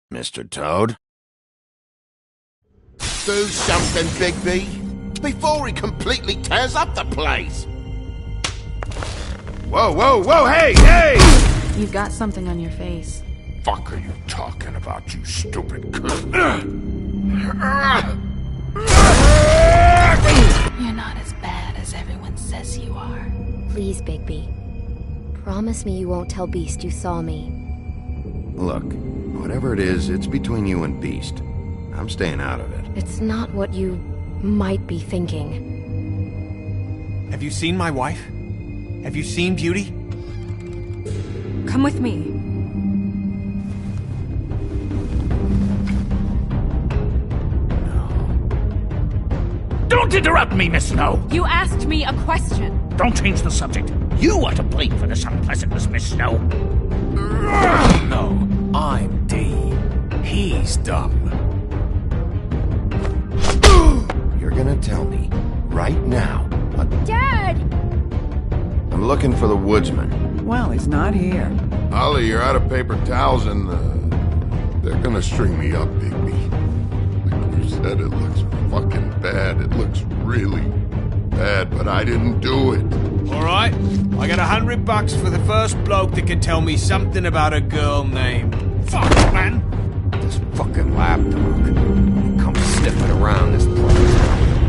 Mr. Toad? Do something, Bigby, before he completely tears up the place! Whoa, whoa, whoa, hey, hey! You've got something on your face. Fuck are you talking about, you stupid cunt? You're not as bad as everyone says you are. Please, Bigby. Promise me you won't tell Beast you saw me. Look, whatever it is, it's between you and Beast. I'm staying out of it. It's not what you might be thinking. Have you seen my wife? Have you seen Beauty? Come with me. Don't interrupt me, Miss Snow! You asked me a question. Don't change the subject. You are to blame for this unpleasantness, Miss Snow. No, I'm D. He's dumb. You're gonna tell me, right now, what... Dad! I'm looking for the woodsman. Well, he's not here. Ollie, you're out of paper towels and, they're gonna string me up, Bigby. Like you said, it looks fucking bad. It looks really bad, but I didn't do it. Alright, I got $100 for the first bloke that can tell me something about a girl named... Fuck, man! This fucking lapdog. He comes sniffing around this place.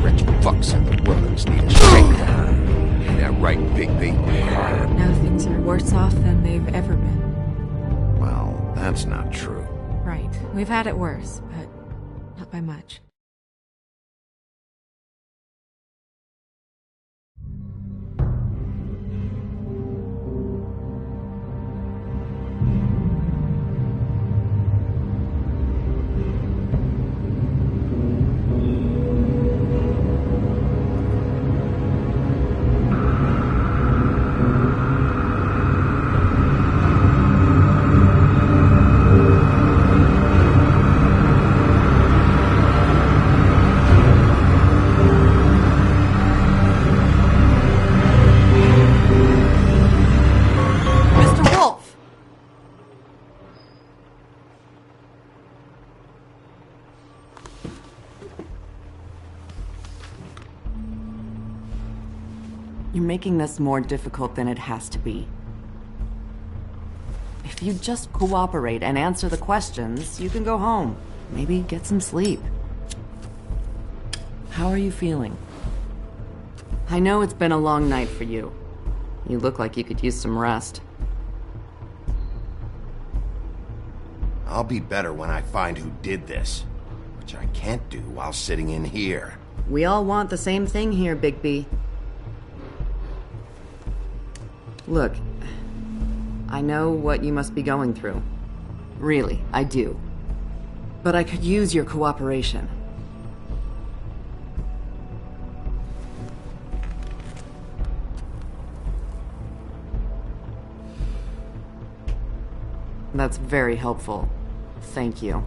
Rich fucks in the wilderness need a shakedown. Ain't that right, Bigby? Now things are worse off than they've ever been. Well, that's not true. Right. We've had it worse, but not by much. You're making this more difficult than it has to be. If you just cooperate and answer the questions, you can go home. Maybe get some sleep. How are you feeling? I know it's been a long night for you. You look like you could use some rest. I'll be better when I find who did this, which I can't do while sitting in here. We all want the same thing here, Bigby. Look, I know what you must be going through. Really, I do. But I could use your cooperation. That's very helpful. Thank you.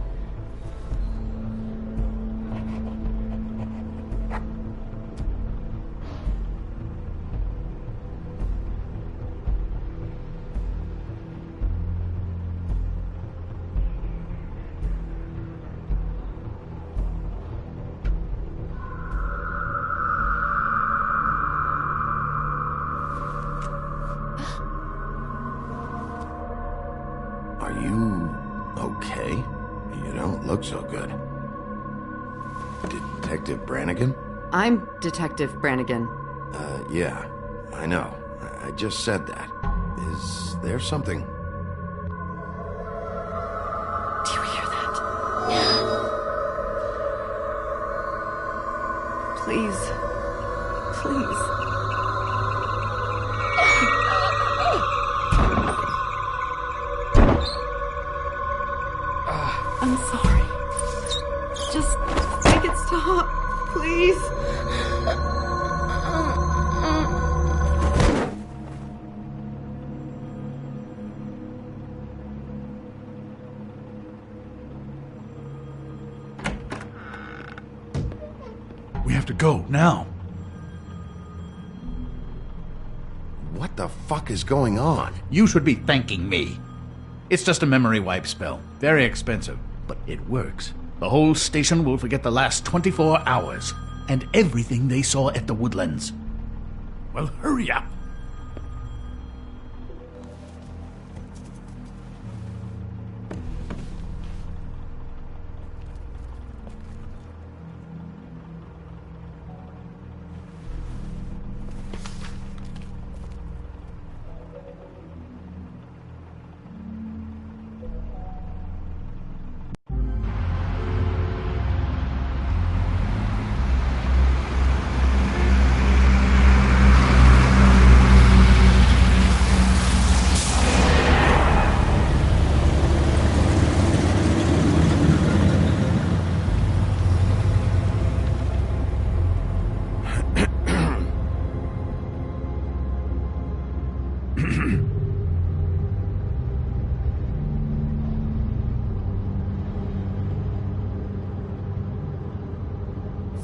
Are you okay? You don't look so good. Detective Brannigan? I'm Detective Brannigan. Yeah, I know. I just said that. Is there something? Do you hear that? Please. Please. I'm sorry. Just make it stop, please. go, now. What the fuck is going on? You should be thanking me. It's just a memory wipe spell. Very expensive, but it works. The whole station will forget the last 24 hours and everything they saw at the Woodlands. Well, hurry up.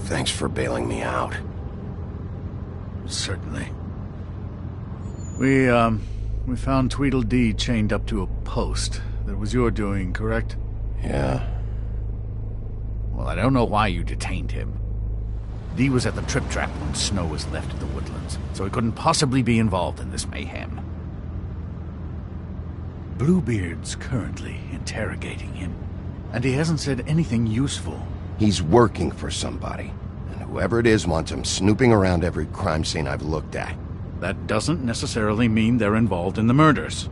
Thanks for bailing me out. Certainly. We found Tweedledee chained up to a post. That was your doing, correct? Yeah. Well, I don't know why you detained him. Dee was at the Trip Trap when Snow was left at the Woodlands, so he couldn't possibly be involved in this mayhem. Bluebeard's currently interrogating him, and he hasn't said anything useful. He's working for somebody, and whoever it is wants him snooping around every crime scene I've looked at. That doesn't necessarily mean they're involved in the murders.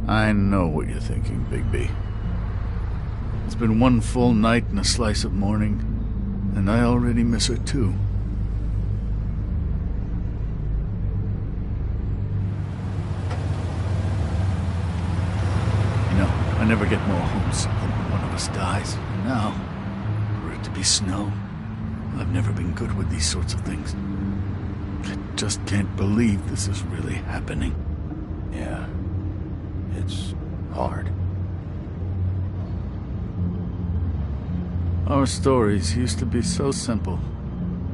I know what you're thinking, Bigby. It's been one full night and a slice of morning, and I already miss her too. You know, I never get more homesick than when one of us dies. And now, for it to be Snow, I've never been good with these sorts of things. I just can't believe this is really happening. Yeah. It's hard. Our stories used to be so simple.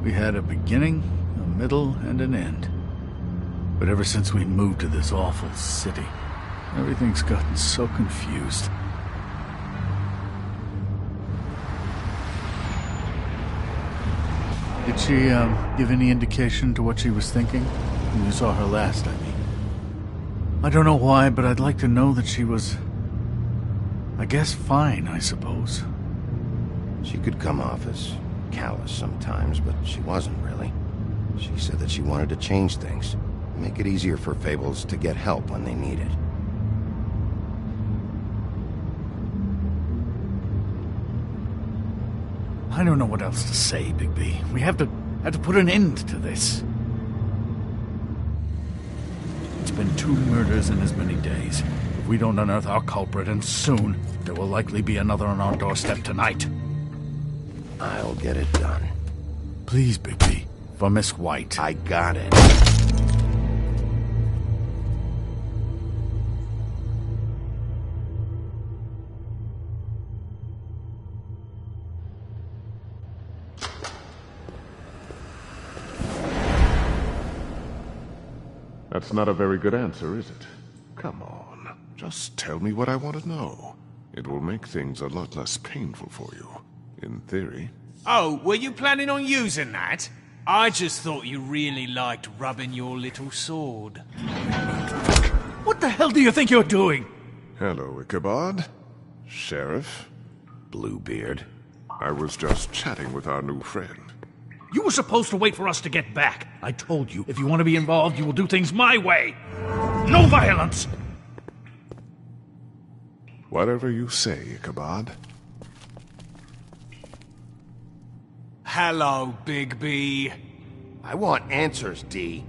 We had a beginning, a middle, and an end. But ever since we moved to this awful city, everything's gotten so confused. Did she, give any indication to what she was thinking? When you saw her last, I mean. I don't know why, but I'd like to know that she was, I guess, fine, I suppose. She could come off as callous sometimes, but she wasn't really. She said that she wanted to change things, make it easier for Fables to get help when they need it. I don't know what else to say, Bigby. We have to put an end to this. It's been 2 murders in as many days. If we don't unearth our culprit, and soon, there will likely be another on our doorstep tonight. I'll get it done. Please, Bigby. For Miss White. I got it. That's not a very good answer, is it? Come on, just tell me what I want to know. It will make things a lot less painful for you, in theory. Oh, were you planning on using that? I just thought you really liked rubbing your little sword. What the hell do you think you're doing? Hello, Ichabod. Sheriff? Bluebeard. I was just chatting with our new friend. You were supposed to wait for us to get back. I told you, if you want to be involved, you will do things my way. No violence! Whatever you say, Ichabod. Hello, Bigby. I want answers, Dee.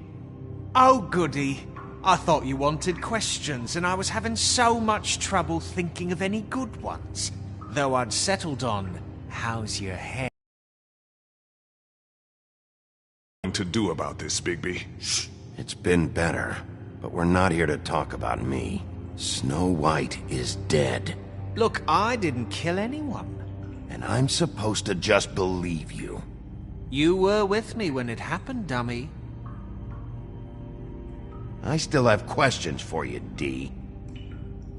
Oh, goody. I thought you wanted questions, and I was having so much trouble thinking of any good ones. Though I'd settled on, how's your hair? to do about this, Bigby? It's been better, but we're not here to talk about me. Snow White is dead, Look, I didn't kill anyone. and I'm supposed to just believe you. You were with me when it happened, dummy. I still have questions for you, D.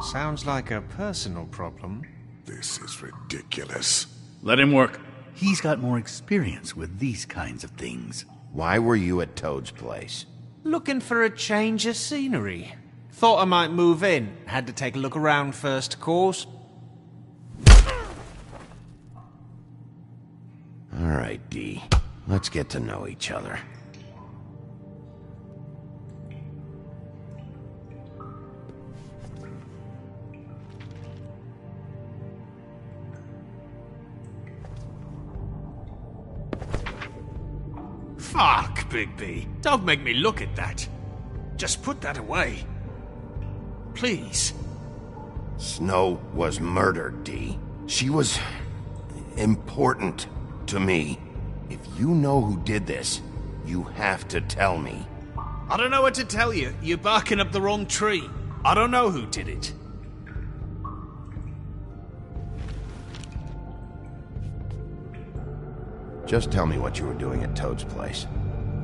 Sounds like a personal problem. This is ridiculous. Let him work. He's got more experience with these kinds of things. Why were you at Toad's place? Looking for a change of scenery. Thought I might move in. Had to take a look around first, of course. All right, D. Let's get to know each other. Fuck, Bigby. Don't make me look at that. Just put that away. Please. Snow was murdered, D. She was important to me. If you know who did this, you have to tell me. I don't know what to tell you. You're barking up the wrong tree. I don't know who did it. Just tell me what you were doing at Toad's place.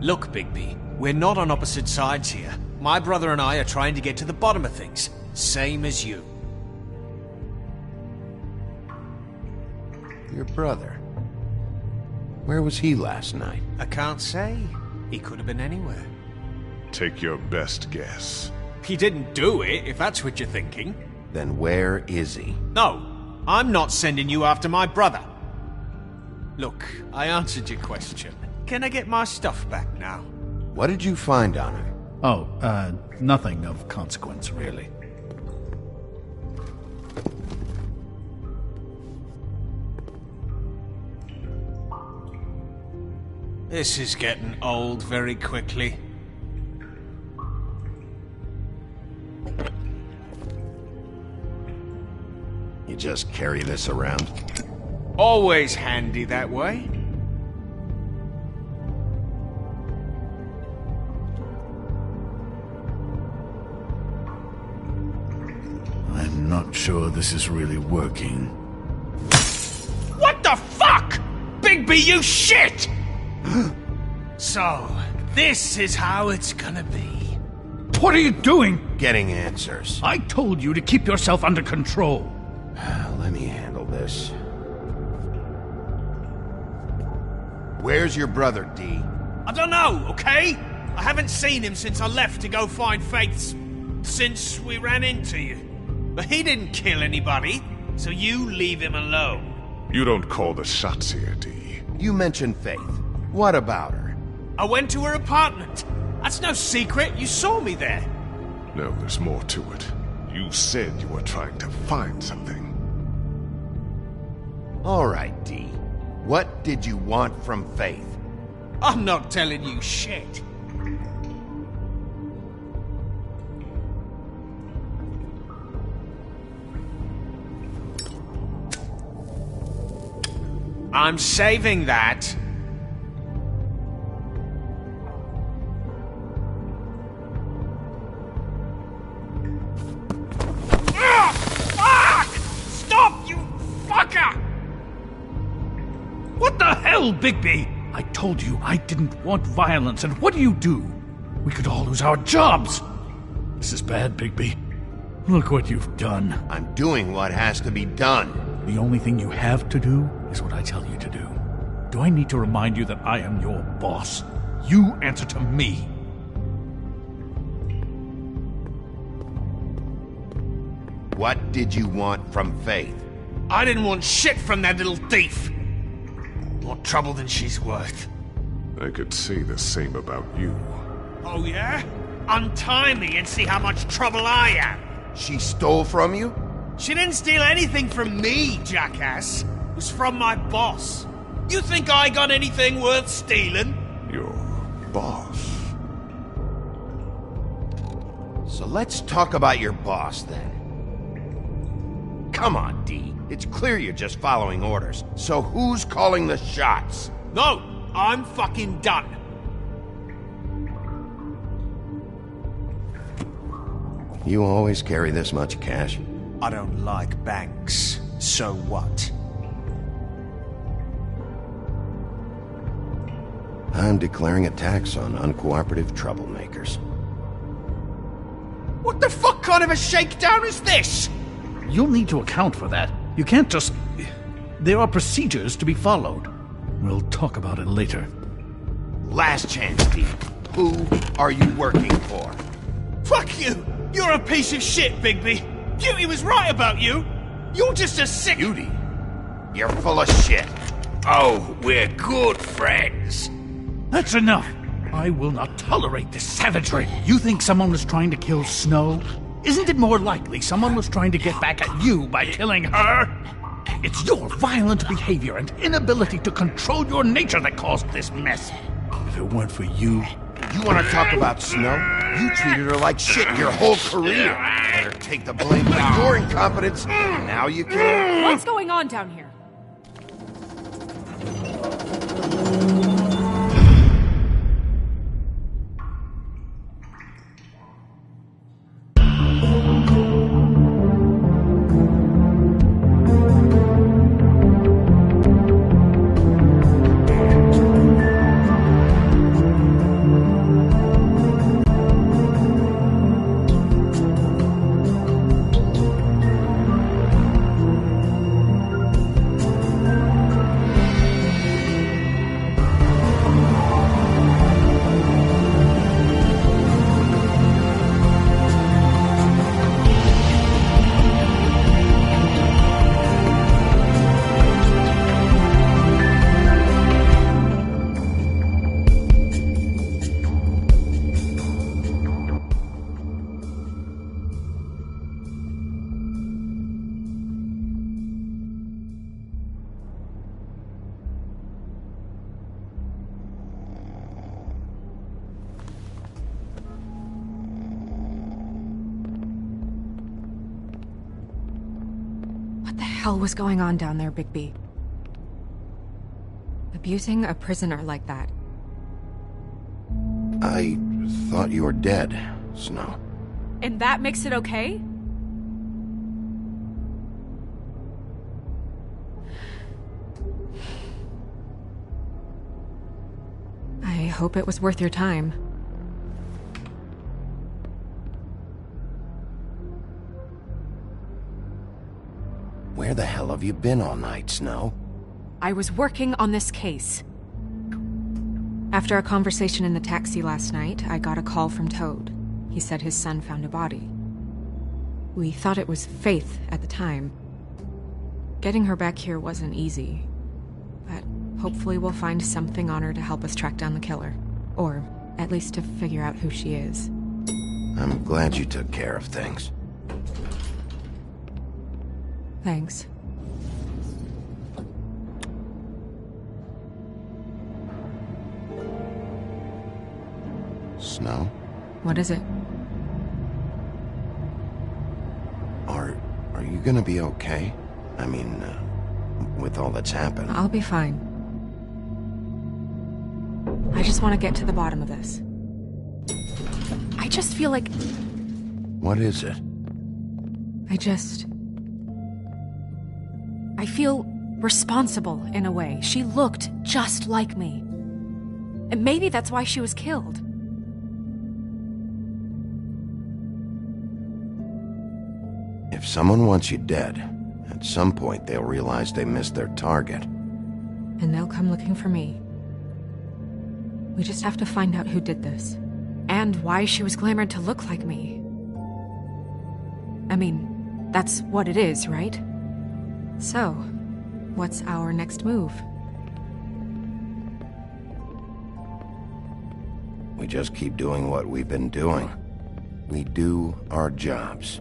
Look, Bigby, we're not on opposite sides here. My brother and I are trying to get to the bottom of things. Same as you. Your brother. Where was he last night? I can't say. He could have been anywhere. Take your best guess. He didn't do it, if that's what you're thinking. Then where is he? No, I'm not sending you after my brother. Look, I answered your question. Can I get my stuff back now? What did you find on him? Oh, nothing of consequence, really. This is getting old very quickly. You just carry this around? Always handy that way. I'm not sure this is really working. What the fuck? Bigby, you shit! So, this is how it's gonna be. What are you doing? Getting answers. I told you to keep yourself under control. Let me handle this. Where's your brother, D? I don't know, okay? I haven't seen him since I left to go find Faith's... since we ran into you. But he didn't kill anybody, so you leave him alone. You don't call the shots here, D. You mentioned Faith. What about her? I went to her apartment. That's no secret, you saw me there. No, there's more to it. You said you were trying to find something. All right, D. What did you want from Faith? I'm not telling you shit. I'm saving that. Fuck! Stop, you fucker! What the hell, Bigby? I told you I didn't want violence, and what do? We could all lose our jobs. This is bad, Bigby. Look what you've done. I'm doing what has to be done. The only thing you have to do is what I tell you to do. Do I need to remind you that I am your boss? You answer to me. What did you want from Faith? I didn't want shit from that little thief. More trouble than she's worth. I could say the same about you. Oh yeah? Untie me and see how much trouble I am. She stole from you? She didn't steal anything from me, jackass. It was from my boss. You think I got anything worth stealing? Your boss. So let's talk about your boss, then. Come on, D. It's clear you're just following orders. So who's calling the shots? No, I'm fucking done. You always carry this much cash? I don't like banks. So what? I'm declaring a tax on uncooperative troublemakers. What the fuck kind of a shakedown is this? You'll need to account for that. You can't just... There are procedures to be followed. We'll talk about it later. Last chance, Dee. Who are you working for? Fuck you! You're a piece of shit, Bigby! Beauty was right about you! You're just a sick... Beauty? You're full of shit. Oh, we're good friends. That's enough! I will not tolerate this savagery. You think someone was trying to kill Snow? Isn't it more likely someone was trying to get back at you by killing her? It's your violent behavior and inability to control your nature that caused this mess. If it weren't for you... You want to talk about Snow? You treated her like shit your whole career. Let her take the blame for your incompetence. Now you can... What's going on down here? What the hell was going on down there, Bigby? Abusing a prisoner like that. I thought you were dead, Snow. And that makes it okay? I hope it was worth your time. Where the hell have you been all night, Snow? I was working on this case. After a conversation in the taxi last night, I got a call from Toad. He said his son found a body. We thought it was Faith at the time. Getting her back here wasn't easy, but hopefully we'll find something on her to help us track down the killer. Or at least to figure out who she is. I'm glad you took care of things. Thanks. Snow? What is it? Are you gonna be okay? I mean, with all that's happened. I'll be fine. I just want to get to the bottom of this. I just feel like... What is it? I feel responsible in a way. She looked just like me. And maybe that's why she was killed. If someone wants you dead, at some point they'll realize they missed their target. And they'll come looking for me. We just have to find out who did this. And why she was glamored to look like me. I mean, that's what it is, right? So, what's our next move? We just keep doing what we've been doing. We do our jobs.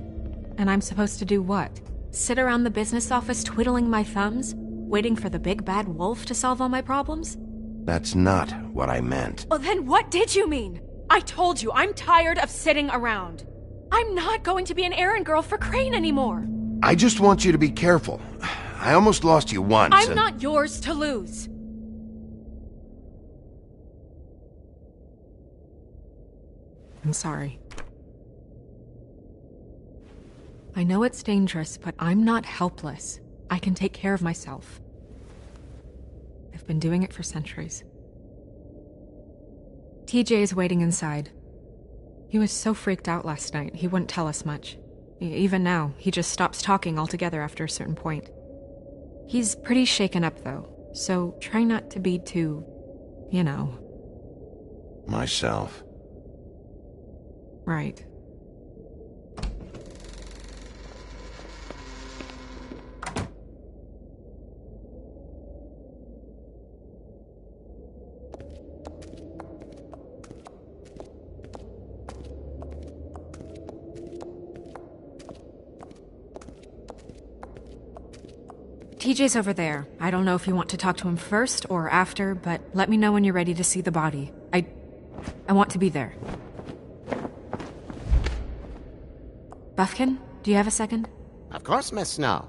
And I'm supposed to do what? Sit around the business office twiddling my thumbs? Waiting for the big bad wolf to solve all my problems? That's not what I meant. Well, then what did you mean? I told you, I'm tired of sitting around. I'm not going to be an errand girl for Crane anymore. I just want you to be careful. I almost lost you once. I'm not yours to lose. I'm sorry. I know it's dangerous, but I'm not helpless. I can take care of myself. I've been doing it for centuries. TJ is waiting inside. He was so freaked out last night, he wouldn't tell us much. Even now, he just stops talking altogether after a certain point. He's pretty shaken up, though, so try not to be too, you know. Myself. Right. TJ's over there. I don't know if you want to talk to him first or after, but let me know when you're ready to see the body. I want to be there. Bufkin, do you have a second? Of course, Miss Snow.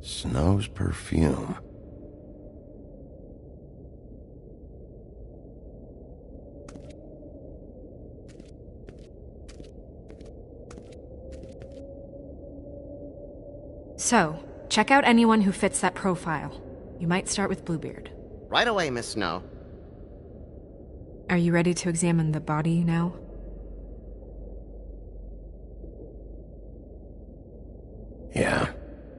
Snow's perfume. So, check out anyone who fits that profile. You might start with Bluebeard. Right away, Miss Snow. Are you ready to examine the body now? Yeah.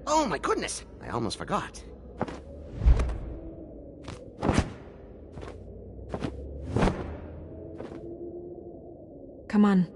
Oh my goodness! I almost forgot. Come on.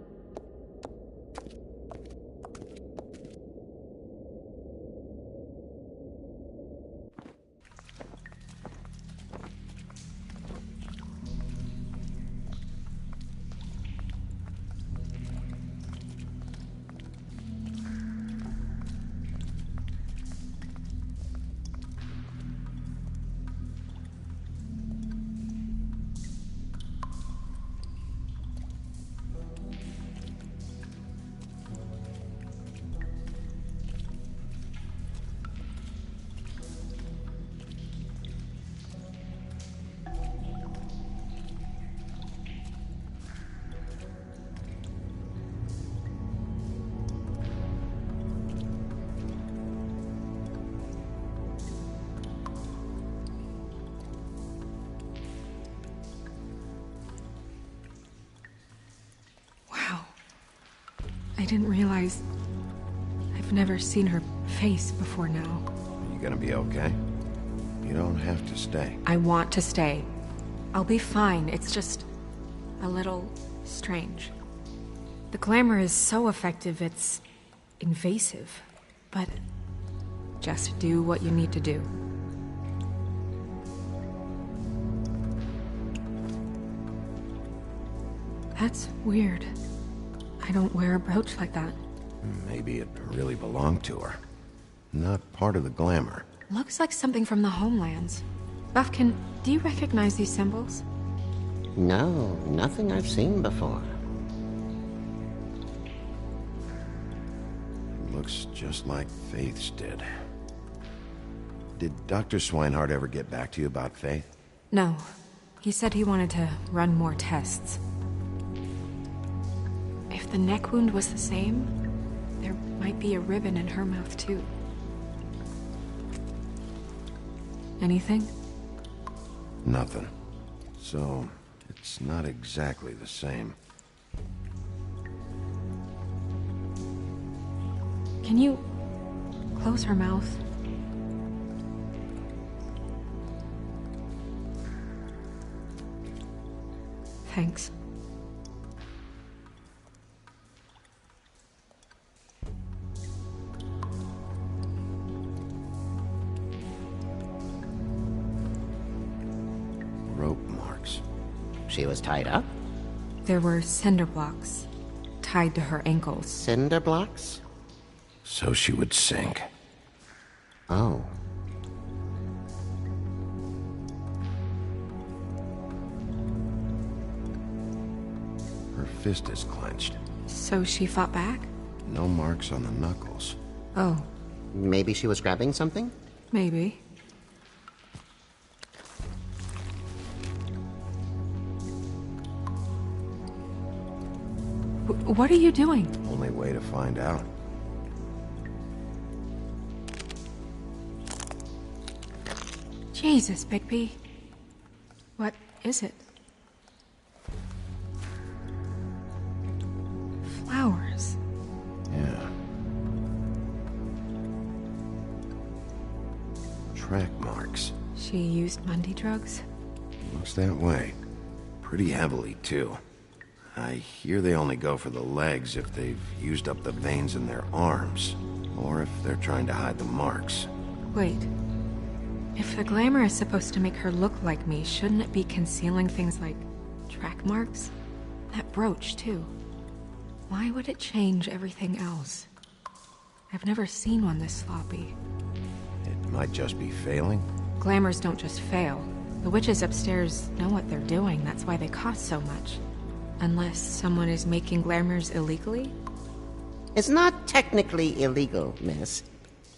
I didn't realize... I've never seen her face before now. Are you gonna be okay? You don't have to stay. I want to stay. I'll be fine, it's just... a little... strange. The glamour is so effective, it's... invasive. But... just do what you need to do. That's weird. I don't wear a brooch like that. Maybe it really belonged to her. Not part of the glamour. Looks like something from the homelands. Bufkin, do you recognize these symbols? No, nothing I've seen before. Looks just like Faith's did. Did Dr. Swinehart ever get back to you about Faith? No. He said he wanted to run more tests. If the neck wound was the same, there might be a ribbon in her mouth too. Anything? Nothing. So, it's not exactly the same. Can you close her mouth? Thanks. Rope marks. She was tied up? There were cinder blocks tied to her ankles. Cinder blocks? So she would sink. Oh. Her fist is clenched. So she fought back? No marks on the knuckles. Oh. Maybe she was grabbing something? Maybe. What are you doing? Only way to find out. Jesus, Bigby. What is it? Flowers. Yeah. Track marks. She used Mundy drugs? Looks that way. Pretty heavily, too. I hear they only go for the legs if they've used up the veins in their arms, or if they're trying to hide the marks. Wait. If the glamour is supposed to make her look like me, shouldn't it be concealing things like track marks? That brooch, too. Why would it change everything else? I've never seen one this sloppy. It might just be failing. Glamours don't just fail. The witches upstairs know what they're doing, that's why they cost so much. Unless someone is making glamours illegally? It's not technically illegal, miss.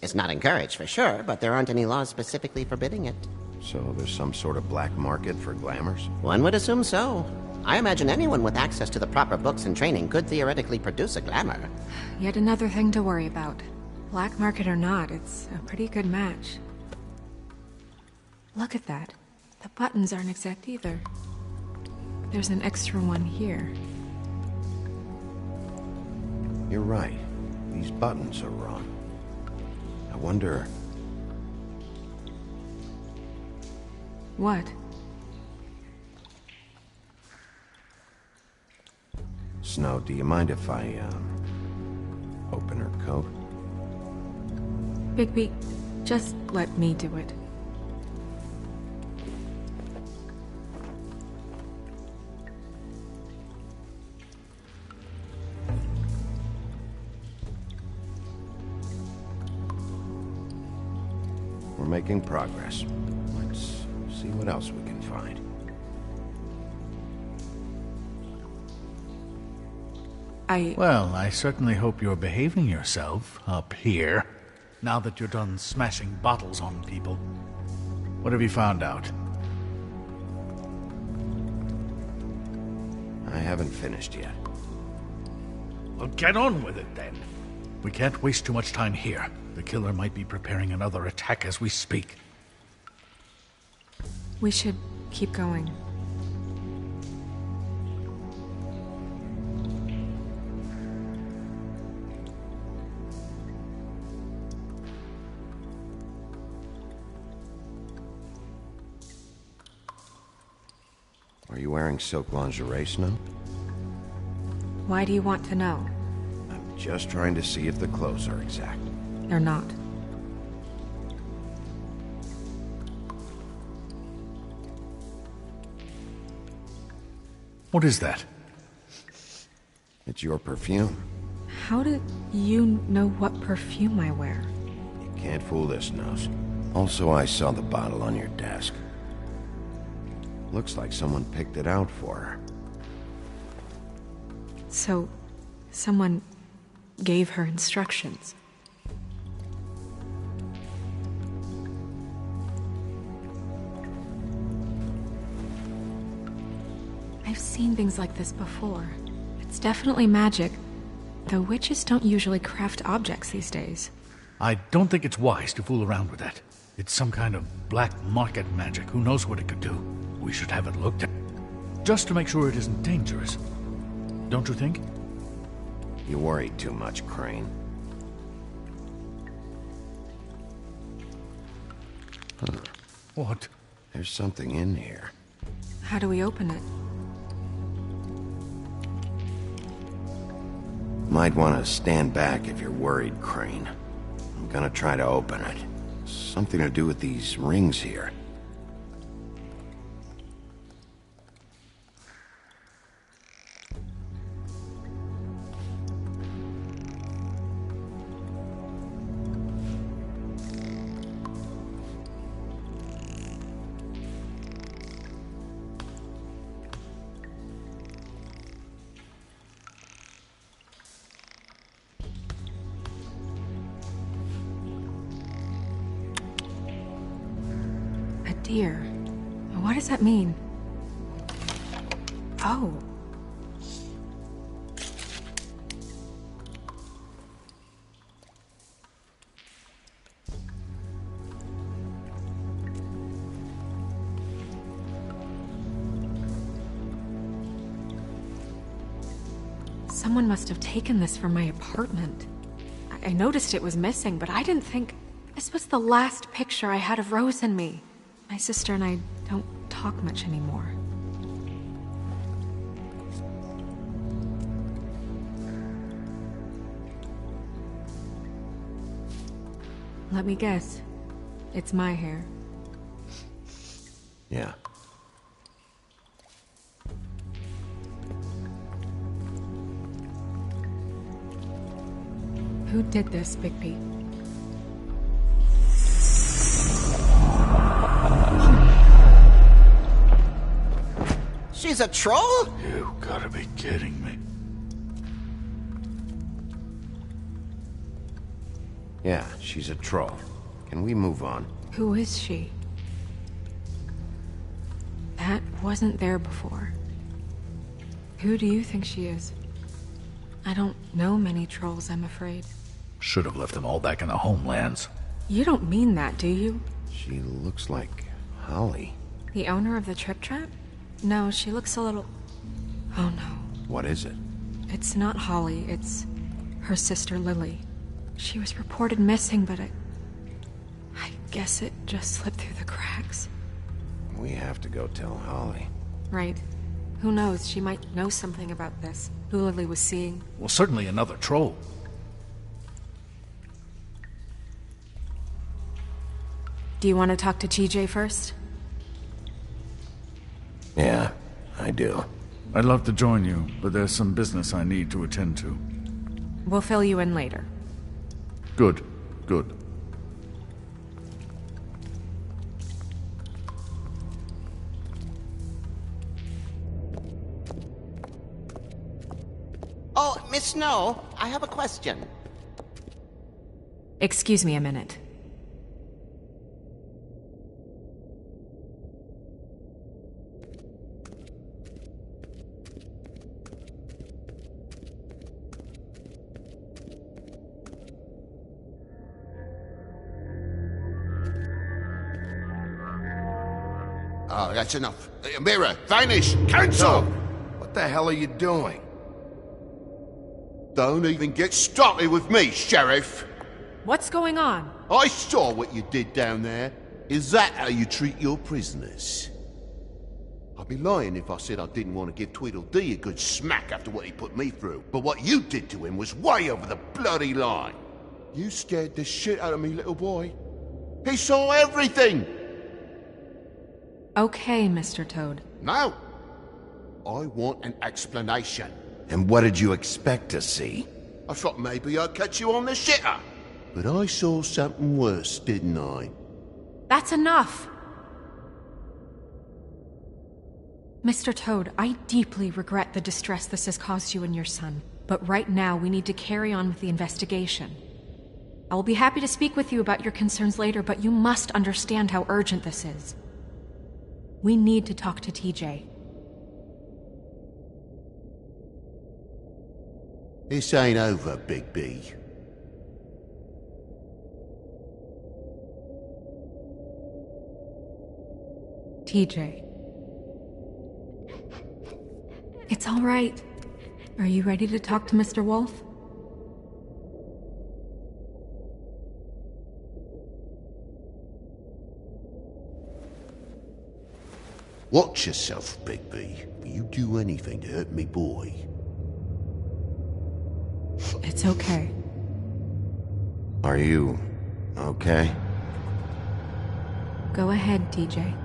It's not encouraged, for sure, but there aren't any laws specifically forbidding it. So there's some sort of black market for glamours? One would assume so. I imagine anyone with access to the proper books and training could theoretically produce a glamour. Yet another thing to worry about. Black market or not, it's a pretty good match. Look at that. The buttons aren't exact either. There's an extra one here. You're right. These buttons are wrong. I wonder... What? Snow, do you mind if I, open her coat? Bigby, just let me do it. We're making progress. Let's see what else we can find. Well, I certainly hope you're behaving yourself up here, now that you're done smashing bottles on people. What have you found out? I haven't finished yet. Well, get on with it, then. We can't waste too much time here. The killer might be preparing another attack as we speak. We should keep going. Are you wearing silk lingerie, Snow? Why do you want to know? I'm just trying to see if the clothes are exact. They're not. What is that? It's your perfume. How do you know what perfume I wear? You can't fool this nose. Also, I saw the bottle on your desk. Looks like someone picked it out for her. So, someone gave her instructions. I've seen things like this before. It's definitely magic, though witches don't usually craft objects these days. I don't think it's wise to fool around with that. It's some kind of black market magic. Who knows what it could do? We should have it looked at, just to make sure it isn't dangerous. Don't you think? You worry too much, Crane. Huh. What? There's something in here. How do we open it? Might want to stand back if you're worried, Crane. I'm gonna try to open it. Something to do with these rings here. dear. What does that mean? Oh. Someone must have taken this from my apartment. I noticed it was missing, but I didn't think... This was the last picture I had of Rose and me. My sister and I don't talk much anymore. Let me guess. It's my hair. Yeah. Who did this, Bigby? She's a troll? You gotta be kidding me. Yeah, she's a troll. Can we move on? Who is she? That wasn't there before. Who do you think she is? I don't know many trolls, I'm afraid. Should have left them all back in the homelands. You don't mean that, do you? She looks like Holly. The owner of the Trip Trap? No, she looks a little... Oh no. What is it? It's not Holly, it's her sister Lily. She was reported missing, but I guess it just slipped through the cracks. We have to go tell Holly. Right. Who knows, she might know something about this. Who Lily was seeing. Well, certainly another troll. Do you want to talk to TJ first? Yeah, I do. I'd love to join you, but there's some business I need to attend to. We'll fill you in later. Good, good. Oh, Miss Snow, I have a question. Excuse me a minute. Oh, that's enough. Mirror, vanish, cancel! What the hell are you doing? Don't even get started with me, Sheriff. What's going on? I saw what you did down there. Is that how you treat your prisoners? I'd be lying if I said I didn't want to give Tweedledee a good smack after what he put me through. But what you did to him was way over the bloody line. You scared the shit out of me, little boy. He saw everything! Okay, Mr. Toad. Now, I want an explanation. And what did you expect to see? I thought maybe I'd catch you on the shitter. But I saw something worse, didn't I? That's enough! Mr. Toad, I deeply regret the distress this has caused you and your son. But right now, we need to carry on with the investigation. I will be happy to speak with you about your concerns later, but you must understand how urgent this is. We need to talk to TJ. This ain't over, Big B. TJ. It's all right. Are you ready to talk to Mr. Wolf? Watch yourself, Big B. You do anything to hurt me, boy. It's okay. Are you okay? Go ahead, TJ.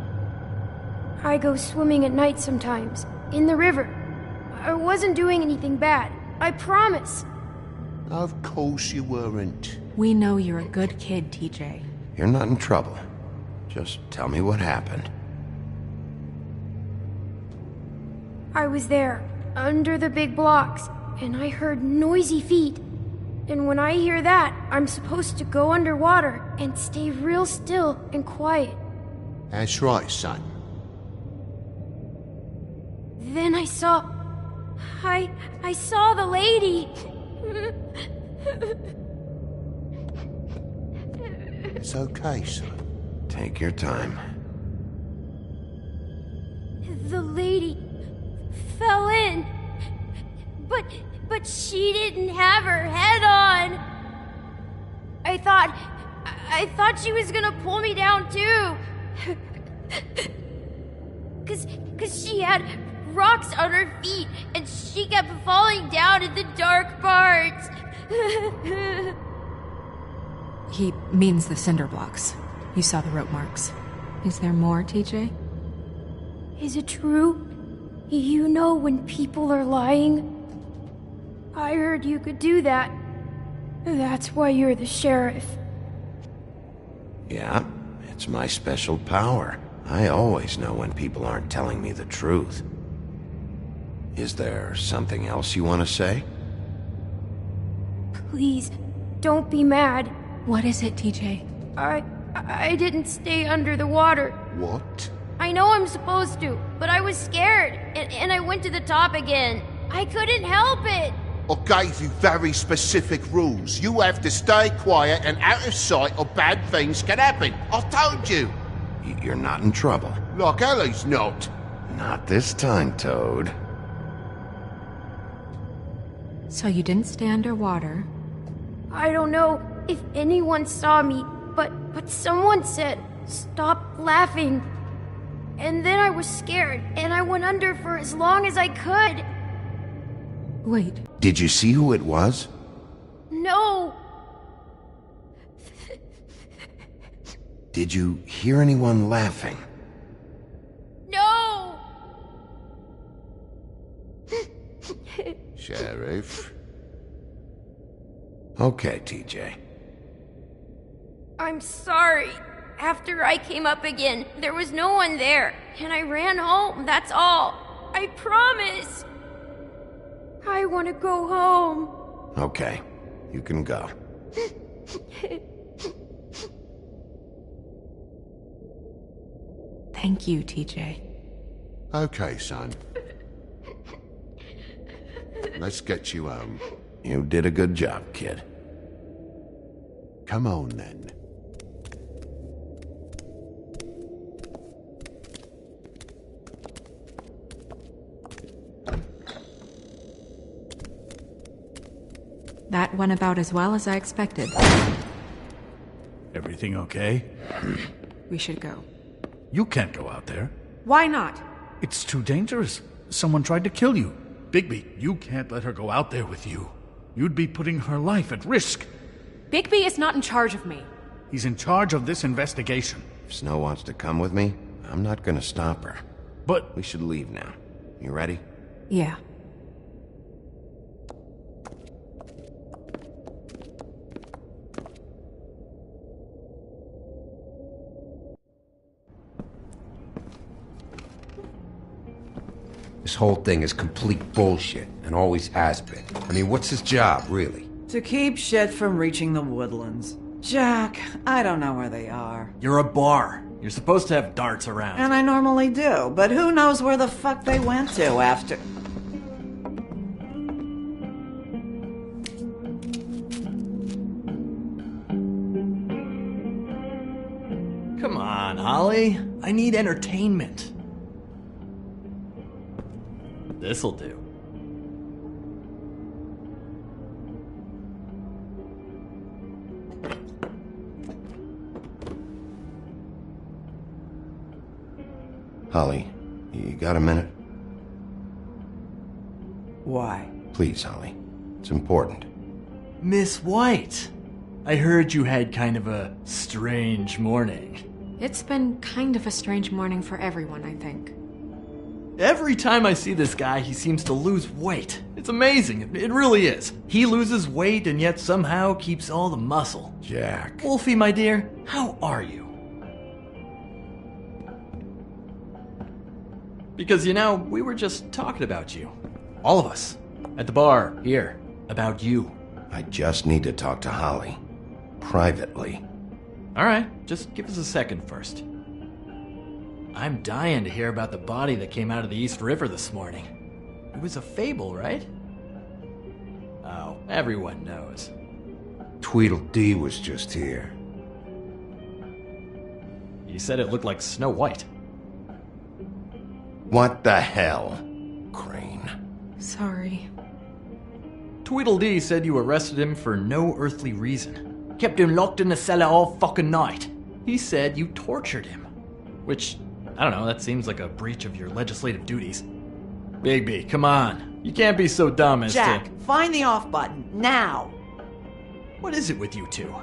I go swimming at night sometimes, in the river. I wasn't doing anything bad, I promise. Of course you weren't. We know you're a good kid, TJ. You're not in trouble. Just tell me what happened. I was there, under the big blocks, and I heard noisy feet. And when I hear that, I'm supposed to go underwater and stay real still and quiet. That's right, son. Then I saw the lady. It's okay, son. Take your time. The lady fell in. But she didn't have her head on. I thought she was gonna pull me down too. Cause she had rocks on her feet and she kept falling down in the dark parts. He means the cinder blocks. You saw the rope marks. Is there more, TJ? Is it true? You know when people are lying? I heard you could do that. That's why you're the sheriff. Yeah, it's my special power. I always know when people aren't telling me the truth. Is there something else you want to say? Please, don't be mad. What is it, TJ? I didn't stay under the water. What? I know I'm supposed to, but I was scared, and I went to the top again. I couldn't help it. I gave you very specific rules. You have to stay quiet and out of sight or bad things can happen. I told you. You're not in trouble. Like Ellie's not. Not this time, Toad. So you didn't stay underwater? I don't know if anyone saw me, but someone said, "Stop laughing." And then I was scared, and I went under for as long as I could. Wait. Did you see who it was? No. Did you hear anyone laughing? No. Sheriff? Okay, TJ. I'm sorry. After I came up again, there was no one there, and I ran home, that's all. I promise. I want to go home. Okay, you can go. Thank you, TJ. Okay, son. Let's get you home. You did a good job, kid. Come on, then. That went about as well as I expected. Everything okay? We should go. You can't go out there. Why not? It's too dangerous. Someone tried to kill you. Bigby, you can't let her go out there with you. You'd be putting her life at risk. Bigby is not in charge of me. He's in charge of this investigation. If Snow wants to come with me, I'm not gonna stop her. But we should leave now. You ready? Yeah. This whole thing is complete bullshit, and always has been. I mean, what's his job, really? To keep shit from reaching the woodlands. Jack, I don't know where they are. You're a bar. You're supposed to have darts around. And I normally do, but who knows where the fuck they went to after... Come on, Holly. I need entertainment. This'll do. Holly, you got a minute? Why? Please, Holly. It's important. Miss White, I heard you had kind of a strange morning. It's been kind of a strange morning for everyone, I think. Every time I see this guy, he seems to lose weight. It's amazing. It really is. He loses weight and yet somehow keeps all the muscle. Jack. Wolfie, my dear, how are you? Because, you know, we were just talking about you. All of us. At the bar, here. About you. I just need to talk to Holly. Privately. Alright, just give us a second first. I'm dying to hear about the body that came out of the East River this morning. It was a fable, right? Oh, everyone knows. Tweedledee was just here. He said it looked like Snow White. What the hell, Crane? Sorry. Tweedledee said you arrested him for no earthly reason. Kept him locked in the cellar all fucking night. He said you tortured him. Which, I don't know, that seems like a breach of your legislative duties. Bigby, come on. You can't be so dumb as Jack, to... find the off button, now! What is it with you two?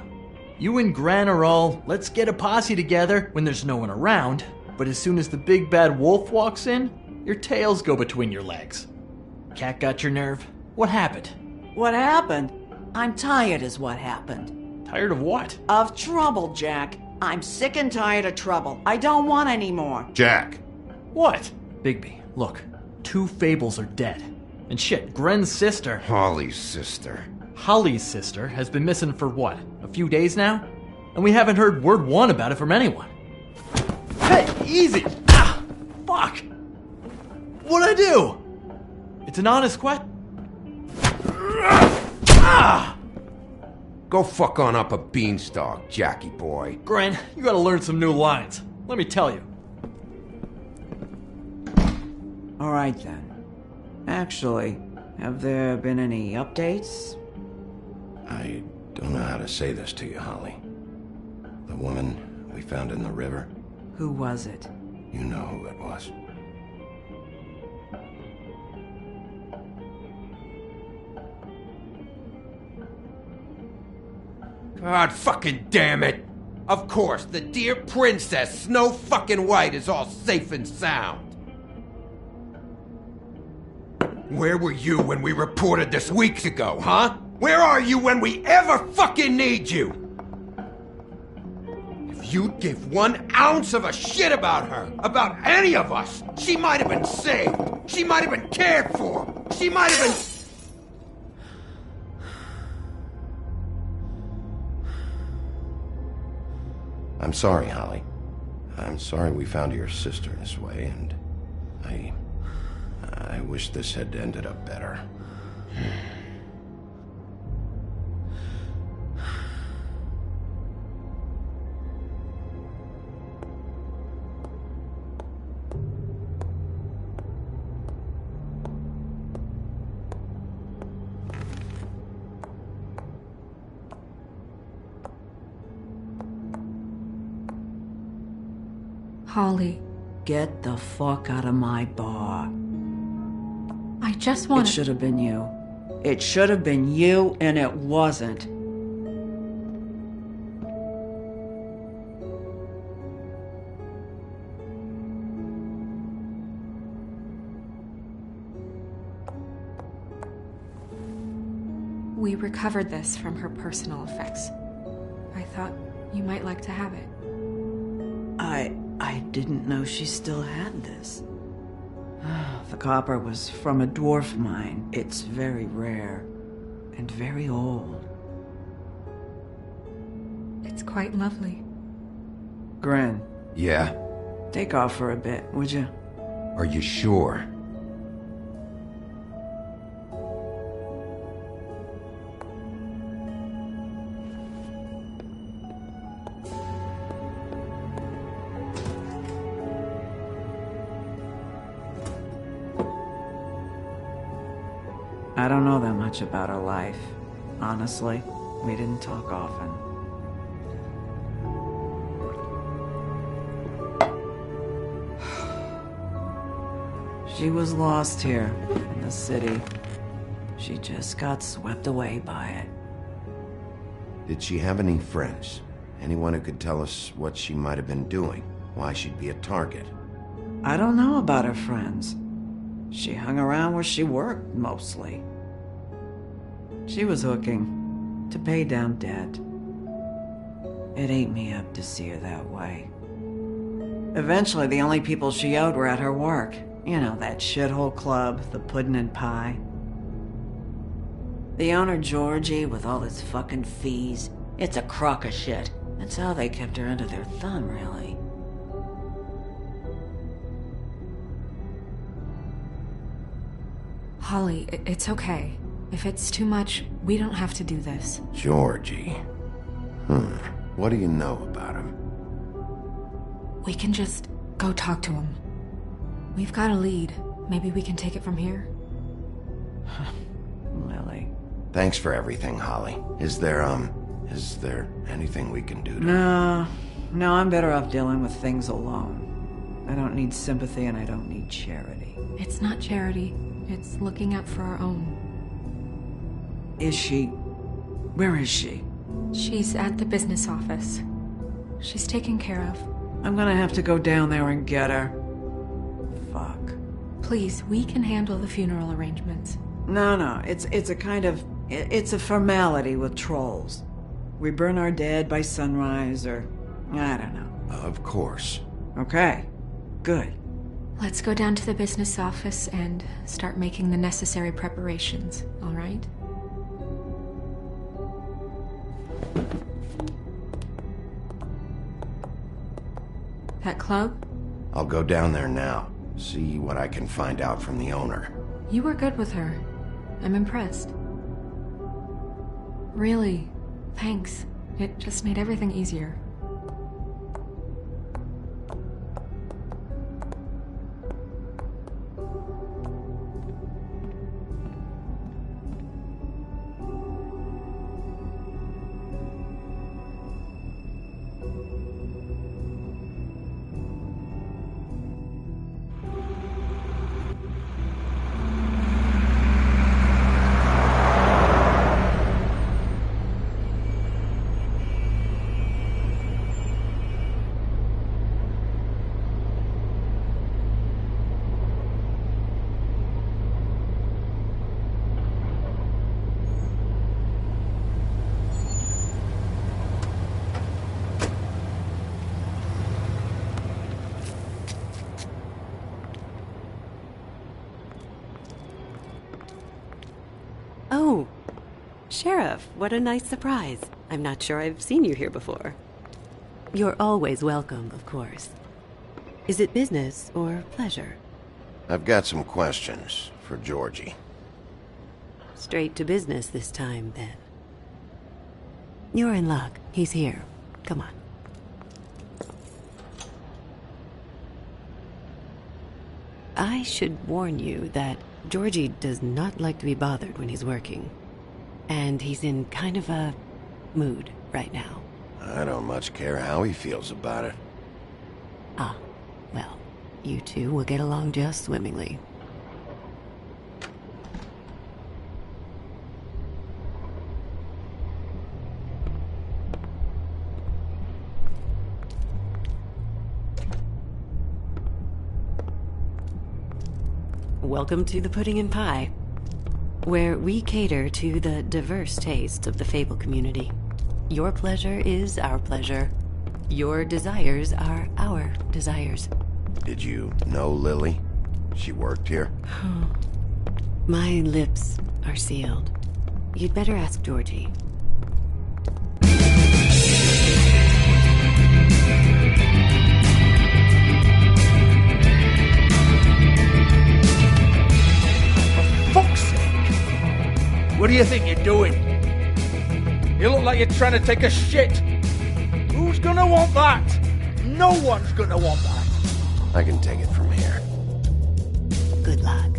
You and Gran are all, let's get a posse together when there's no one around, but as soon as the big bad wolf walks in, your tails go between your legs. Cat got your nerve? What happened? What happened? I'm tired is what happened. Tired of what? Of trouble, Jack. I'm sick and tired of trouble. I don't want any more. Jack. What? Bigby, look. 2 fables are dead. And shit, Gren's sister... Holly's sister. Holly's sister has been missing for what? A few days now? And we haven't heard word one about it from anyone. Hey, easy! Ah! Fuck! What'd I do? It's an honest question. Ah! Go fuck on up a beanstalk, Jackie boy. Gren, you gotta learn some new lines. Let me tell you. All right, then. Actually, have there been any updates? I don't know how to say this to you, Holly. The woman we found in the river, Who was it? you know who it was. God fucking damn it! Of course, the dear princess, Snow fucking White, is all safe and sound. Where were you when we reported this weeks ago, huh? Where are you when we ever fucking need you? If you'd give 1 ounce of a shit about her, about any of us, she might have been saved. She might have been cared for. She might have been... I'm sorry, Holly. I'm sorry we found your sister this way, and I wish this had ended up better. Holly, Get the fuck out of my bar. I just It want should have been you. It should have been you, and it wasn't. We recovered this from her personal effects. I thought you might like to have it. I didn't know she still had this. The copper was from a dwarf mine. It's very rare and very old. It's quite lovely. Gren, Yeah? take off for a bit, would you? Are you sure? I don't know that much about her life. Honestly, we didn't talk often. She was lost here in the city. She just got swept away by it. Did she have any friends? Anyone who could tell us what she might have been doing? Why she'd be a target? I don't know about her friends. She hung around where she worked, mostly. She was hooking to pay down debt. It ate me up to see her that way. Eventually, the only people she owed were at her work. You know, that shithole club, the Puddin' and Pie. The owner, Georgie, with all his fucking fees, it's a crock of shit. That's how they kept her under their thumb, really. Holly, it's okay. If it's too much, we don't have to do this. Georgie. What do you know about him? We can just go talk to him. We've got a lead. Maybe we can take it from here? Lily. Thanks for everything, Holly. Is there anything we can do to... No, I'm better off dealing with things alone. I don't need sympathy and I don't need charity. It's not charity. It's looking out for our own. Is she... Where is she? She's at the business office. She's taken care of. I'm gonna have to go down there and get her. Fuck. Please, we can handle the funeral arrangements. No, it's a kind of... It's a formality with trolls. We burn our dead by sunrise, or... I don't know. Of course. Okay. Good. Let's go down to the business office and start making the necessary preparations, all right? That club? I'll go down there now. See what I can find out from the owner. You were good with her. I'm impressed. Really, thanks. It just made everything easier. Oh, Sheriff, what a nice surprise. I'm not sure I've seen you here before. You're always welcome, of course. Is it business or pleasure? I've got some questions for Georgie. Straight to business this time, then. You're in luck. He's here. Come on. I should warn you that Georgie does not like to be bothered when he's working. And he's in kind of a mood right now. I don't much care how he feels about it. Ah, well, you two will get along just swimmingly. Welcome to the Pudding and Pie, where we cater to the diverse tastes of the Fable community. Your pleasure is our pleasure. Your desires are our desires. Did you know Lily? She worked here? My lips are sealed. You'd better ask Georgie. What do you think you're doing? You look like you're trying to take a shit. Who's gonna want that? No one's gonna want that. I can take it from here. Good luck.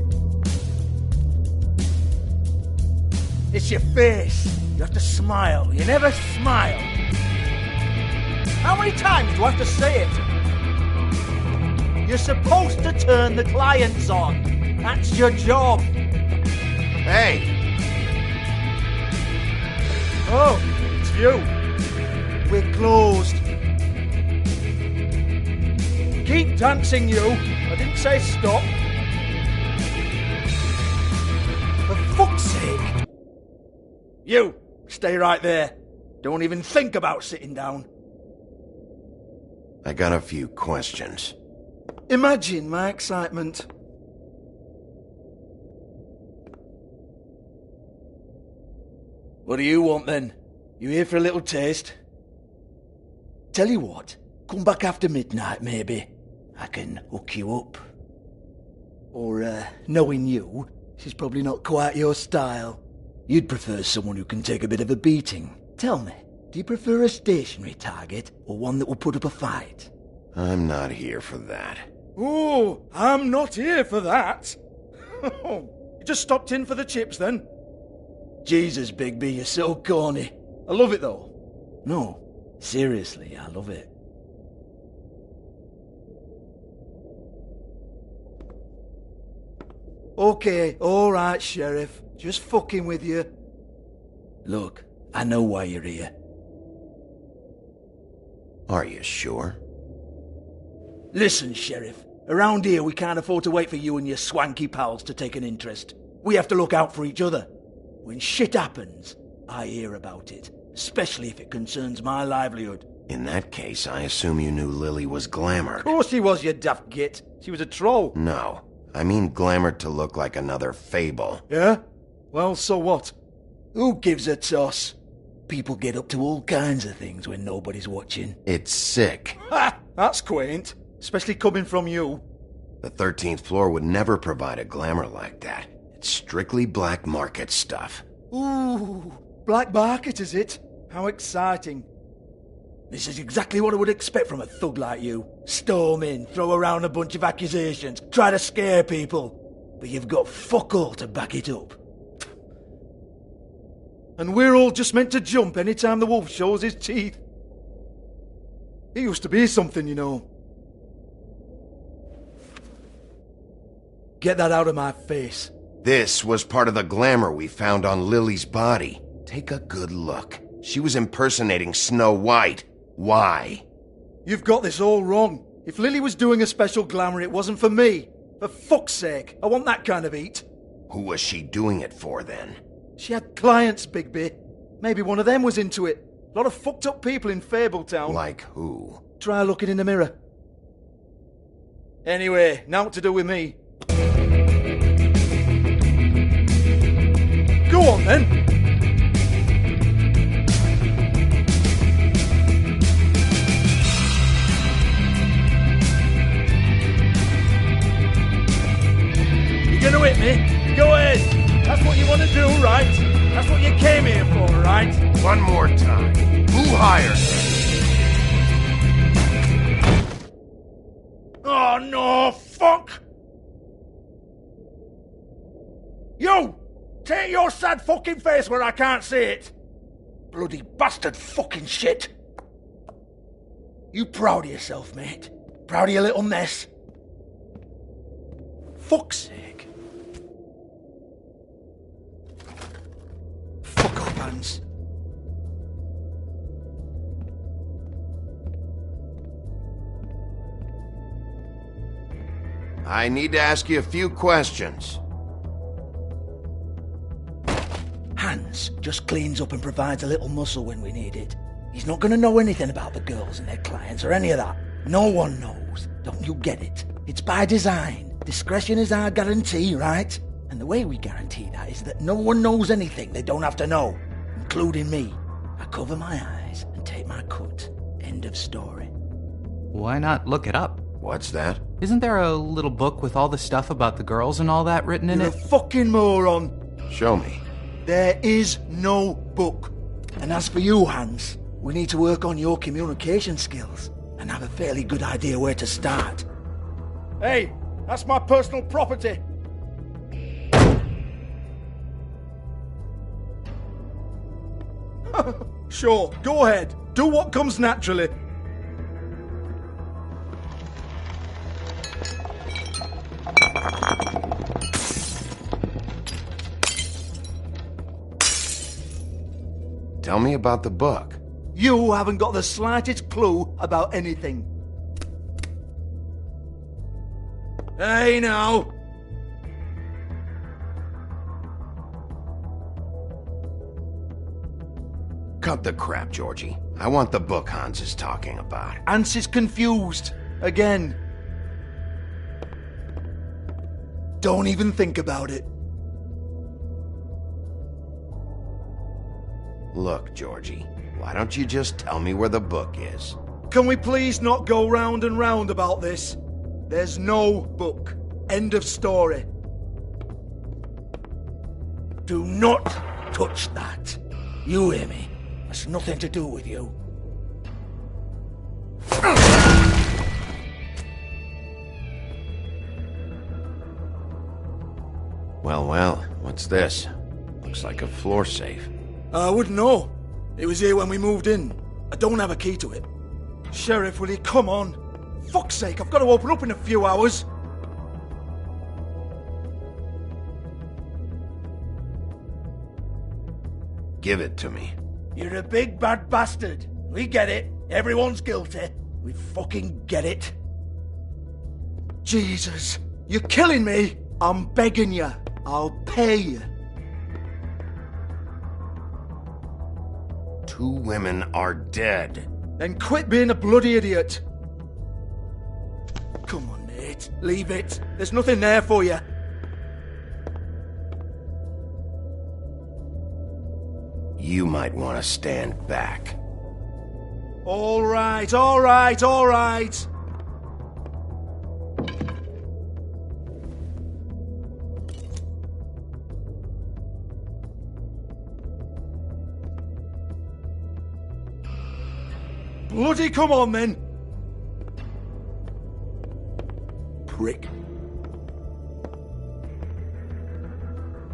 It's your face. You have to smile. You never smile. How many times do I have to say it? You're supposed to turn the clients on. That's your job. Hey! Oh, it's you. We're closed. Keep dancing, you. I didn't say stop. For fuck's sake. You, stay right there. Don't even think about sitting down. I got a few questions. Imagine my excitement. What do you want, then? You here for a little taste? Tell you what, come back after midnight, maybe. I can hook you up. Or, knowing you, She's probably not quite your style. You'd prefer someone who can take a bit of a beating. Tell me, do you prefer a stationary target or one that will put up a fight? I'm not here for that. Oh, I'm not here for that. You just stopped in for the chips then? Jesus, Bigby, you're so corny. I love it though. No, seriously, I love it. Okay, alright, Sheriff. Just fucking with you. Look, I know why you're here. Are you sure? Listen, Sheriff. Around here, we can't afford to wait for you and your swanky pals to take an interest. We have to look out for each other. When shit happens, I hear about it. Especially if it concerns my livelihood. In that case, I assume you knew Lily was glamored. Of course she was, you daft git. She was a troll. No. I mean glamored to look like another fable. Yeah? Well, so what? Who gives a toss? People get up to all kinds of things when nobody's watching. It's sick. Ha! That's quaint. Especially coming from you. The 13th floor would never provide a glamour like that. It's strictly black market stuff. Ooh, black market is it? How exciting. This is exactly what I would expect from a thug like you. Storm in, throw around a bunch of accusations, try to scare people. But you've got fuck all to back it up. And we're all just meant to jump any time the wolf shows his teeth. He used to be something, you know. Get that out of my face. This was part of the glamour we found on Lily's body. Take a good look. She was impersonating Snow White. Why? You've got this all wrong. If Lily was doing a special glamour, it wasn't for me. For fuck's sake, I want that kind of eat. Who was she doing it for, then? She had clients, Bigby. Maybe one of them was into it. A lot of fucked up people in Fabletown. Like who? Try looking in the mirror. Anyway, now what to do with me. Go on, then. You're gonna hit me? Go ahead. That's what you want to do, right? That's what you came here for, right? One more time. Who hired her? Oh, no, fuck! You! Take your sad fucking face where I can't see it! Bloody bastard fucking shit! You proud of yourself, mate? Proud of your little mess? Fuck's sake. Fuck off, Hans. I need to ask you a few questions. Hans just cleans up and provides a little muscle when we need it. He's not going to know anything about the girls and their clients or any of that. No one knows. Don't you get it? It's by design. Discretion is our guarantee, right? And the way we guarantee that is that no one knows anything they don't have to know, including me. I cover my eyes and take my cut. End of story. Why not look it up? What's that? Isn't there a little book with all the stuff about the girls and all that written in You're it? a fucking moron. Show me. There is no book. And as for you, Hans, we need to work on your communication skills and have a fairly good idea where to start. Hey, that's my personal property. Sure, go ahead. Do what comes naturally. Tell me about the book. You haven't got the slightest clue about anything. Hey, now. Cut the crap, Georgie. I want the book Hans is talking about. Hans is confused. Again. Don't even think about it. Look, Georgie, why don't you just tell me where the book is? Can we please not go round and round about this? There's no book. End of story. Do not touch that. You hear me? That's nothing to do with you. Well, what's this? Looks like a floor safe. I wouldn't know. It was here when we moved in. I don't have a key to it. Sheriff, will you come on? Fuck's sake, I've got to open up in a few hours. Give it to me. You're a big bad bastard. We get it. Everyone's guilty. We fucking get it. Jesus, you're killing me. I'm begging you. I'll pay you. 2 women are dead. Then quit being a bloody idiot. Come on, mate. Leave it. There's nothing there for you. You might want to stand back. All right, all right, all right. Bloody come on, then. Prick.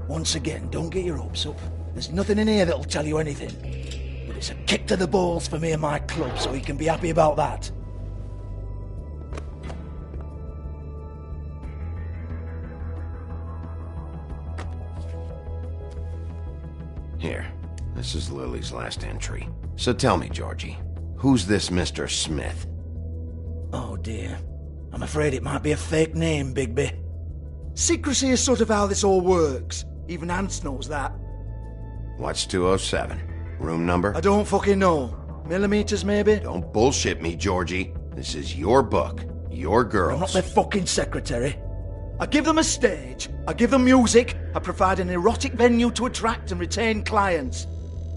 Once again, don't get your hopes up. There's nothing in here that'll tell you anything. But it's a kick to the balls for me and my club, so he can be happy about that. Here, this is Lily's last entry. So tell me, Georgie, who's this Mr. Smith? Oh dear. I'm afraid it might be a fake name, Bigby. Secrecy is sort of how this all works. Even Ants knows that. What's 207? Room number? I don't fucking know. Millimeters, maybe? Don't bullshit me, Georgie. This is your book. Your girls. I'm not their fucking secretary. I give them a stage. I give them music. I provide an erotic venue to attract and retain clients.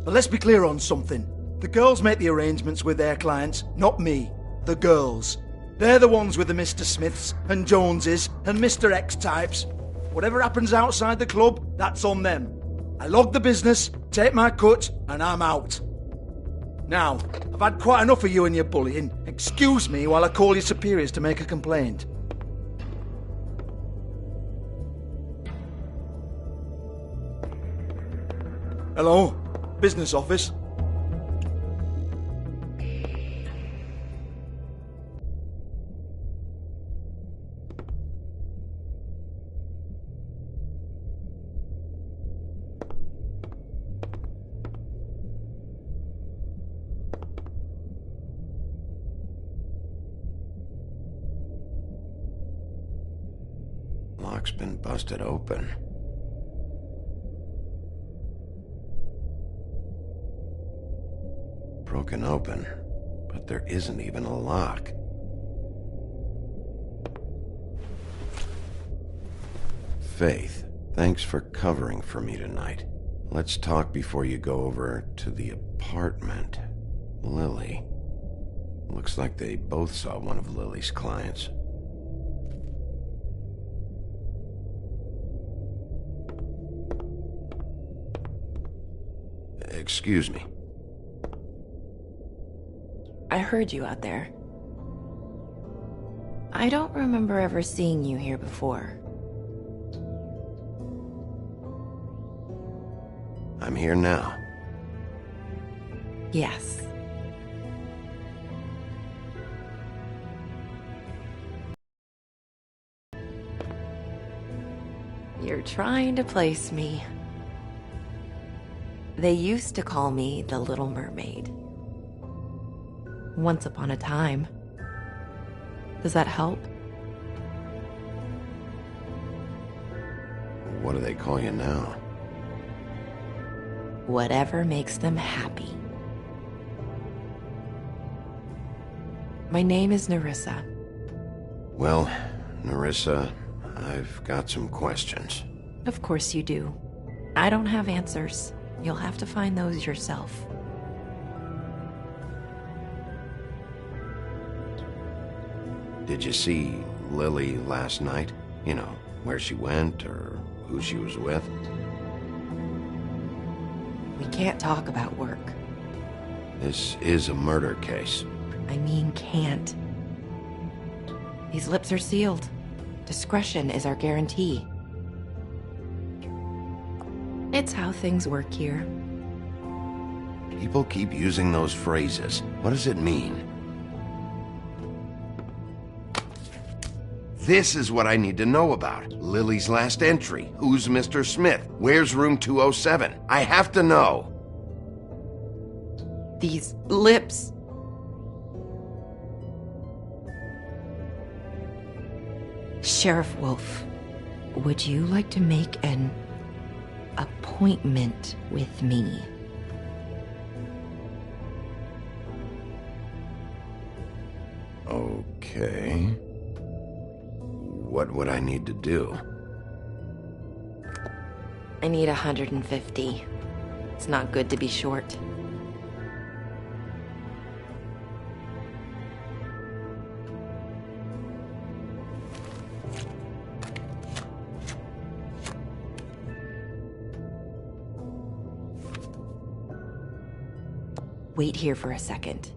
But let's be clear on something. The girls make the arrangements with their clients, not me. The girls. They're the ones with the Mr. Smiths and Joneses and Mr. X types. Whatever happens outside the club, that's on them. I log the business, take my cut, and I'm out. Now, I've had quite enough of you and your bullying. Excuse me while I call your superiors to make a complaint. Hello? Business office? Lock's been busted open. Broken open, but there isn't even a lock. Faith, thanks for covering for me tonight. Let's talk before you go over to the apartment. Lily. Looks like they both saw one of Lily's clients. Excuse me. I heard you out there. I don't remember ever seeing you here before. I'm here now. Yes. You're trying to place me. They used to call me the Little Mermaid. Once upon a time. Does that help? What do they call you now? Whatever makes them happy. My name is Nerissa. Well, Nerissa, I've got some questions. Of course you do. I don't have answers. You'll have to find those yourself. Did you see Lily last night? You know, where she went or who she was with? can't talk about work. This is a murder case. I mean can't. These lips are sealed. Discretion is our guarantee. It's how things work here. People keep using those phrases. What does it mean? This is what I need to know about. Lily's last entry. Who's Mr. Smith? Where's room 207? I have to know. These lips. Sheriff Wolf, would you like to make an appointment with me? Okay. What would I need to do? I need 150. It's not good to be short. Wait here for a second.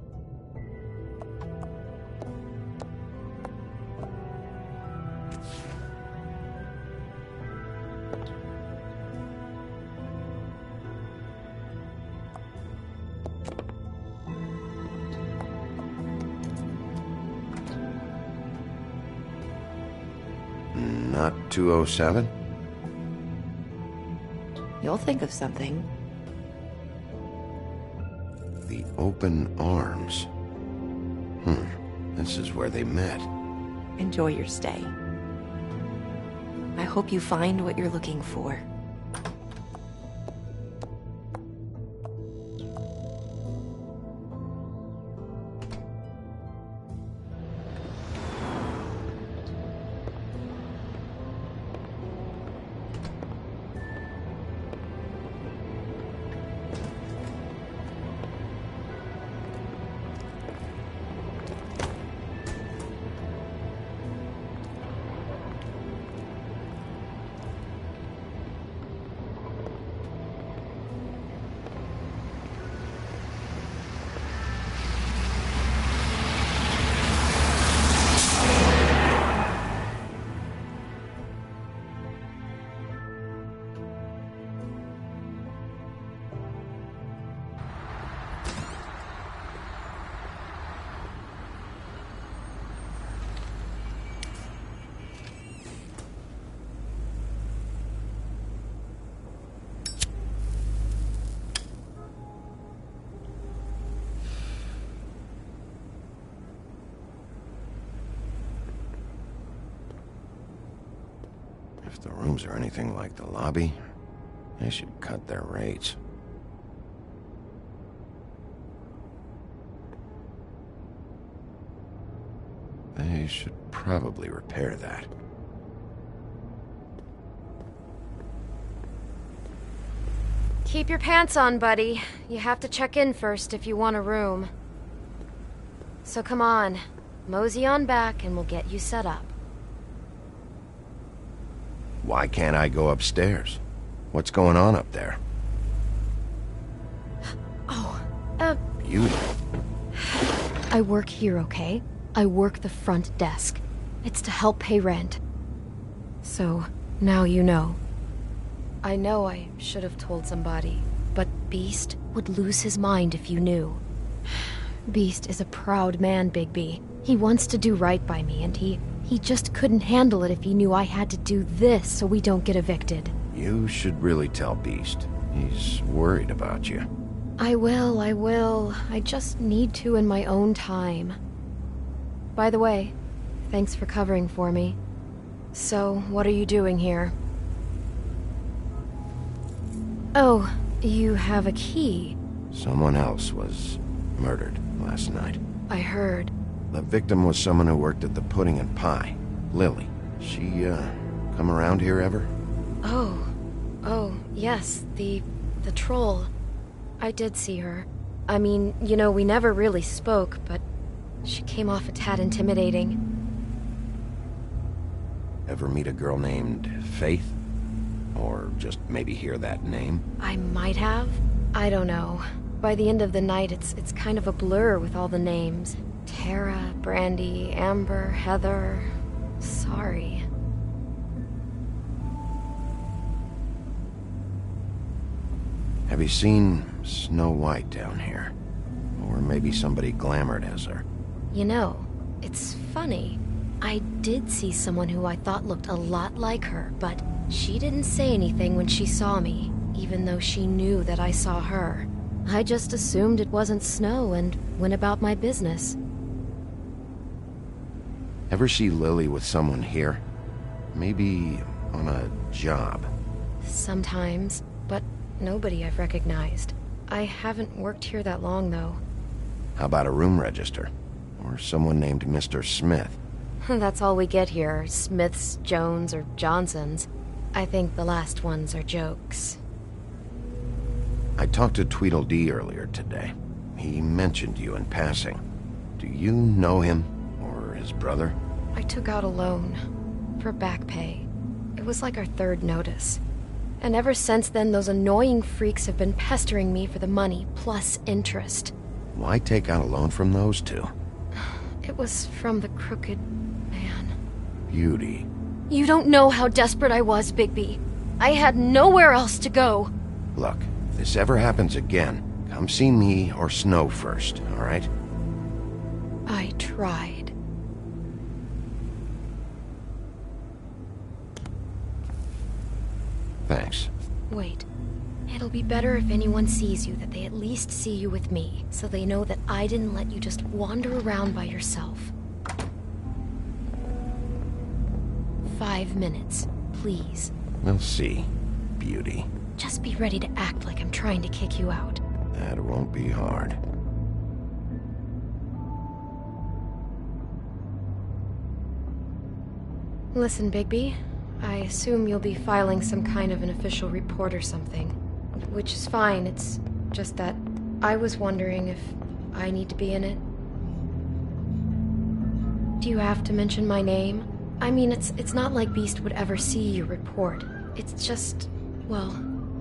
Not 207? You'll think of something. The open arms. This is where they met. Enjoy your stay. I hope you find what you're looking for. If the rooms are anything like the lobby, they should cut their rates. They should probably repair that. Keep your pants on, buddy. You have to check in first if you want a room. So come on, mosey on back and we'll get you set up. Why can't I go upstairs? What's going on up there? Beauty. I work here, okay? I work the front desk. It's to help pay rent. So, now you know. I know I should have told somebody, but Beast would lose his mind if you knew. Beast is a proud man, Bigby. He wants to do right by me, and he just couldn't handle it if he knew I had to do this so we don't get evicted. You should really tell Beast. He's worried about you. I will. I just need to in my own time. By the way, thanks for covering for me. So, what are you doing here? Oh, you have a key. Someone else was murdered last night. I heard. The victim was someone who worked at the Pudding and Pie. Lily. She, come around here ever? Oh, yes, the troll. I did see her. I mean, you know, we never really spoke, but she came off a tad intimidating. Ever meet a girl named Faith? Or just maybe hear that name? I might have. I don't know. By the end of the night, it's kind of a blur with all the names. Tara, Brandy, Amber, Heather... Sorry. Have you seen Snow White down here? Or maybe somebody glamored as her? You know, it's funny. I did see someone who I thought looked a lot like her, but she didn't say anything when she saw me, even though she knew that I saw her. I just assumed it wasn't Snow and went about my business. Ever see Lily with someone here? Maybe on a job? Sometimes, but nobody I've recognized. I haven't worked here that long, though. How about a room register? Or someone named Mr. Smith? That's all we get here, Smiths, Jones, or Johnsons. I think the last ones are jokes. I talked to Tweedledee earlier today. He mentioned you in passing. Do you know him? Or his brother? I took out a loan. For back pay. It was like our third notice. And ever since then, those annoying freaks have been pestering me for the money, plus interest. Why take out a loan from those two? It was from the crooked man. Beauty. You don't know how desperate I was, Bigby. I had nowhere else to go. Look, if this ever happens again, come see me or Snow first, all right? I tried. Thanks. Wait. It'll be better if anyone sees you that they at least see you with me, so they know that I didn't let you just wander around by yourself. 5 minutes, please. We'll see, Beauty. Just be ready to act like I'm trying to kick you out. That won't be hard. Listen, Bigby. I assume you'll be filing some kind of an official report or something. Which is fine, it's just that I was wondering if I need to be in it. Do you have to mention my name? I mean, it's not like Beast would ever see your report. It's just, well,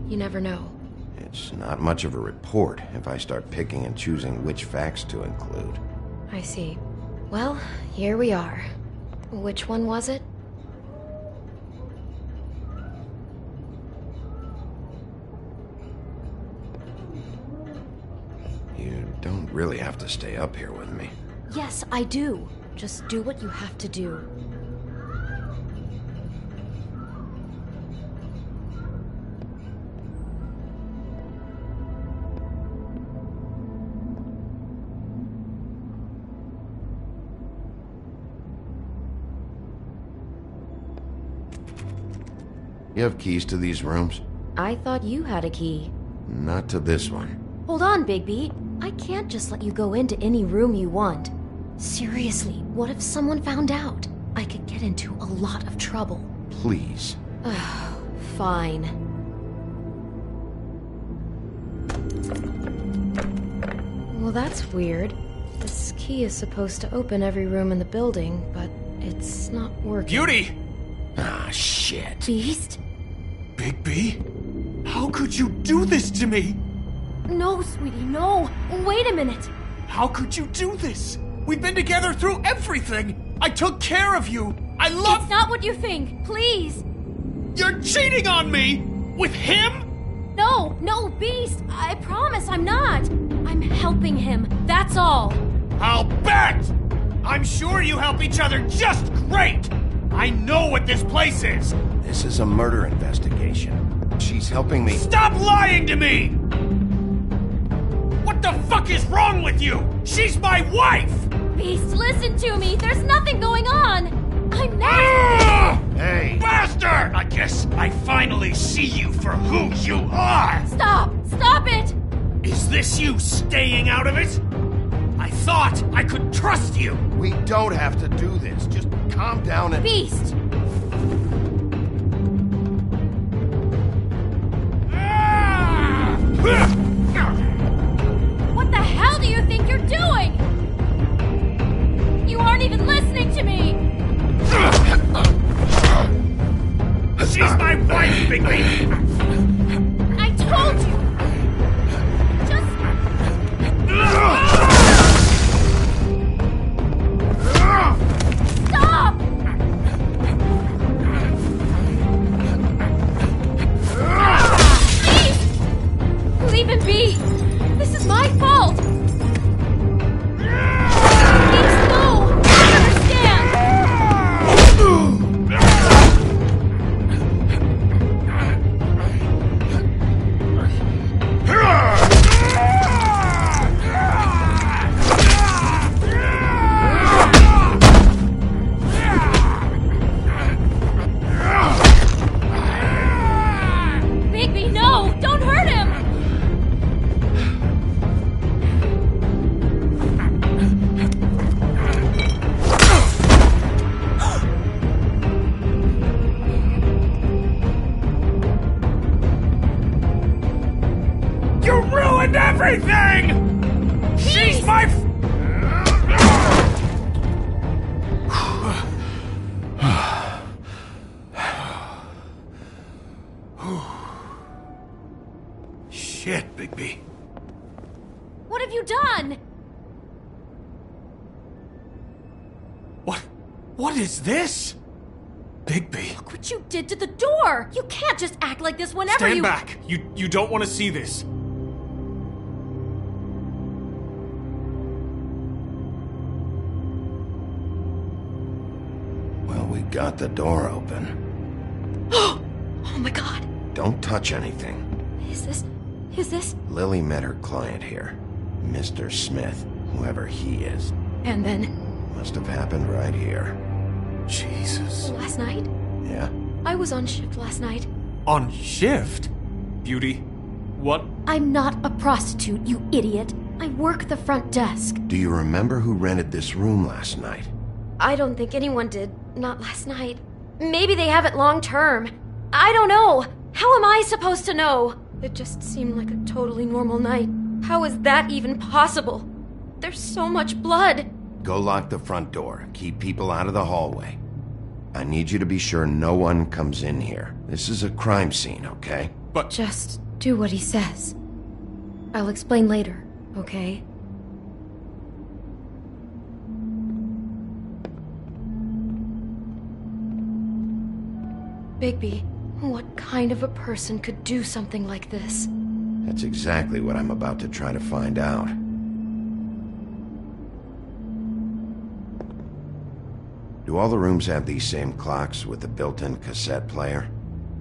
you never know. It's not much of a report if I start picking and choosing which facts to include. I see. Well, here we are. Which one was it? You don't really have to stay up here with me. Yes, I do. Just do what you have to do. You have keys to these rooms? I thought you had a key. Not to this one. Hold on, Bigby. I can't just let you go into any room you want. Seriously, what if someone found out? I could get into a lot of trouble. Please. Fine. Well, that's weird. This key is supposed to open every room in the building, but it's not working. Beauty! Ah, shit. Beast? Bigby? How could you do this to me? No, sweetie, no. Wait a minute. How could you do this? We've been together through everything. I took care of you. I love... It's not what you think. Please. You're cheating on me! With him? No, Beast. I promise I'm not. I'm helping him. That's all. I'll bet! I'm sure you help each other just great! I know what this place is! This is a murder investigation. She's helping me... Stop lying to me! What the fuck is wrong with you? She's my wife! Beast, listen to me. There's nothing going on. I'm not... Hey! Bastard! I guess I finally see you for who you are! Stop! Stop it! Is this you staying out of it? I thought I could trust you! We don't have to do this. Just calm down and... Beast! What the hell do you think you're doing? You aren't even listening to me! She's my wife, Bigby! I told you! What is this? Bigby. Look what you did to the door! You can't just act like this whenever Stand you- back! You don't want to see this. Well, we got the door open. Oh my god! Don't touch anything. Is this? Lily met her client here. Mr. Smith, whoever he is. And then, Must have happened right here. Jesus. last night? Yeah? I was on shift last night. On shift? Beauty, what? I'm not a prostitute, you idiot. I work the front desk. Do you remember who rented this room last night? I don't think anyone did. Not last night. Maybe they have it long term. I don't know. How am I supposed to know? It just seemed like a totally normal night. How is that even possible? There's so much blood. Go lock the front door. Keep people out of the hallway. I need you to be sure no one comes in here. This is a crime scene, okay? But just do what he says. I'll explain later, okay? Bigby, what kind of a person could do something like this? That's exactly what I'm about to try to find out. Do all the rooms have these same clocks with the built-in cassette player?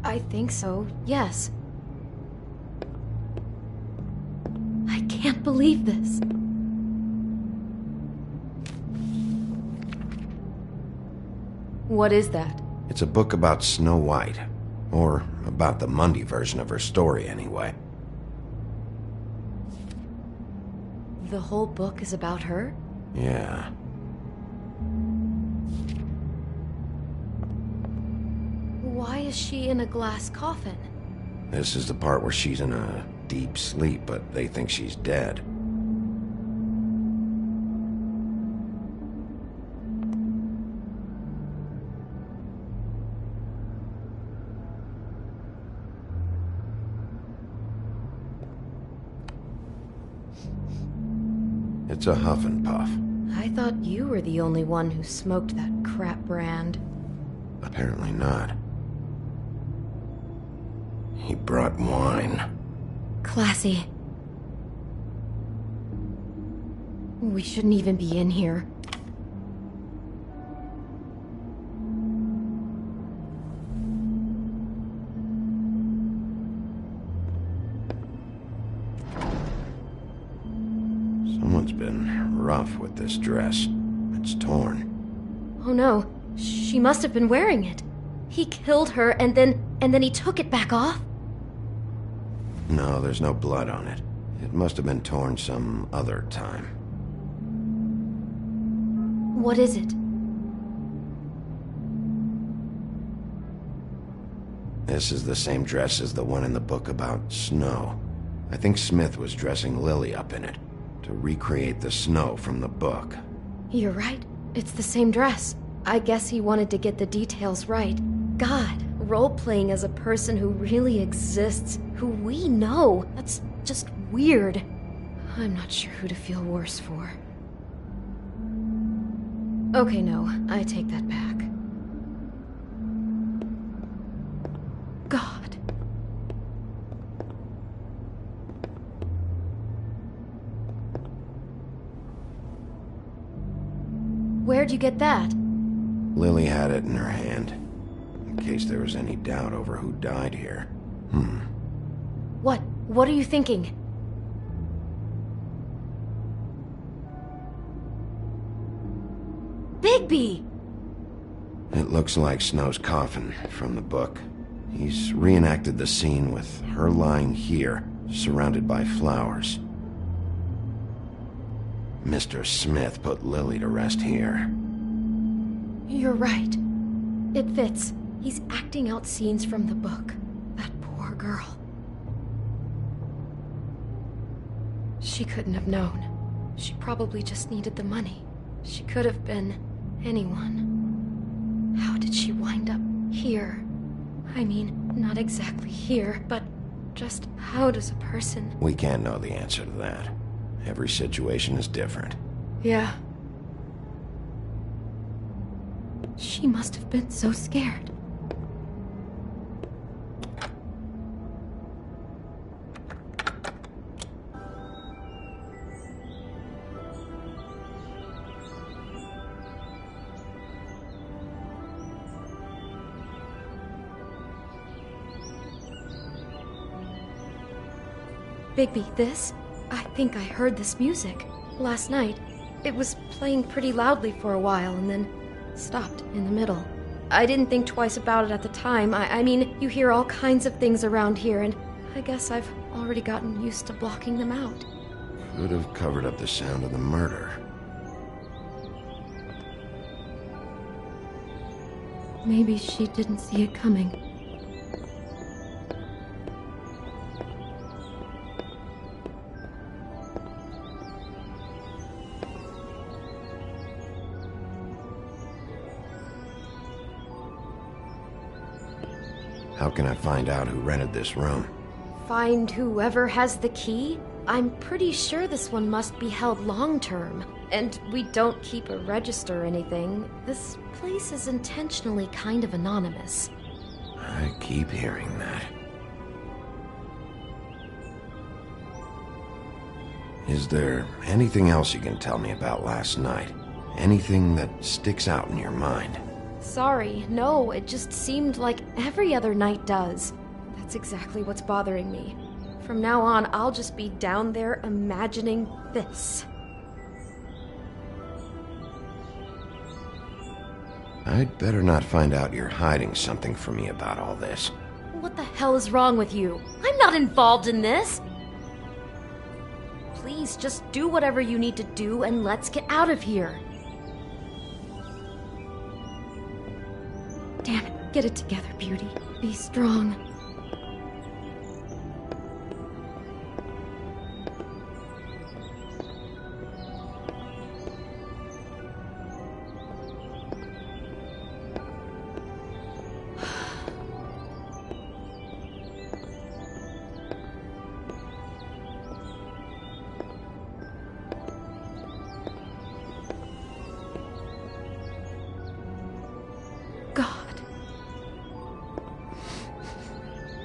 I think so, yes. I can't believe this. What is that? It's a book about Snow White. Or about the Mundy version of her story, anyway. The whole book is about her? Yeah. Why is she in a glass coffin? This is the part where she's in a deep sleep, but they think she's dead. It's a Huff and Puff. I thought you were the only one who smoked that crap brand. Apparently not. He brought wine. Classy. We shouldn't even be in here. Someone's been rough with this dress. It's torn. Oh no, she must have been wearing it. He killed her and then he took it back off? No, there's no blood on it. It must have been torn some other time. What is it? This is the same dress as the one in the book about snow. I think Smith was dressing Lily up in it to recreate the snow from the book. You're right. It's the same dress. I guess he wanted to get the details right. God, role-playing as a person who really exists, who we know. That's just weird. I'm not sure who to feel worse for. Okay, no, I take that back. God. Where'd you get that? Lily had it in her hand, in case there was any doubt over who died here. What are you thinking? Bigby! It looks like Snow's coffin from the book. He's reenacted the scene with her lying here, surrounded by flowers. Mr. Smith put Lily to rest here. You're right. It fits. He's acting out scenes from the book. That poor girl. She couldn't have known. She probably just needed the money. She could have been anyone. How did she wind up here? I mean, not exactly here, but just how does a person... We can't know the answer to that. Every situation is different. Yeah. She must have been so scared. Bigby, this? I think I heard this music. Last night. It was playing pretty loudly for a while and then stopped in the middle. I didn't think twice about it at the time. I mean, you hear all kinds of things around here, and I guess I've already gotten used to blocking them out. Could have covered up the sound of the murder. Maybe she didn't see it coming. How can I find out who rented this room? Find whoever has the key? I'm pretty sure this one must be held long-term. And we don't keep a register or anything. This place is intentionally kind of anonymous. I keep hearing that. Is there anything else you can tell me about last night? Anything that sticks out in your mind? Sorry, no, it just seemed like every other night does. That's exactly what's bothering me. From now on, I'll just be down there imagining this. I'd better not find out you're hiding something from me about all this. What the hell is wrong with you? I'm not involved in this! Please, just do whatever you need to do and let's get out of here. Damn it, get it together, Beauty. Be strong.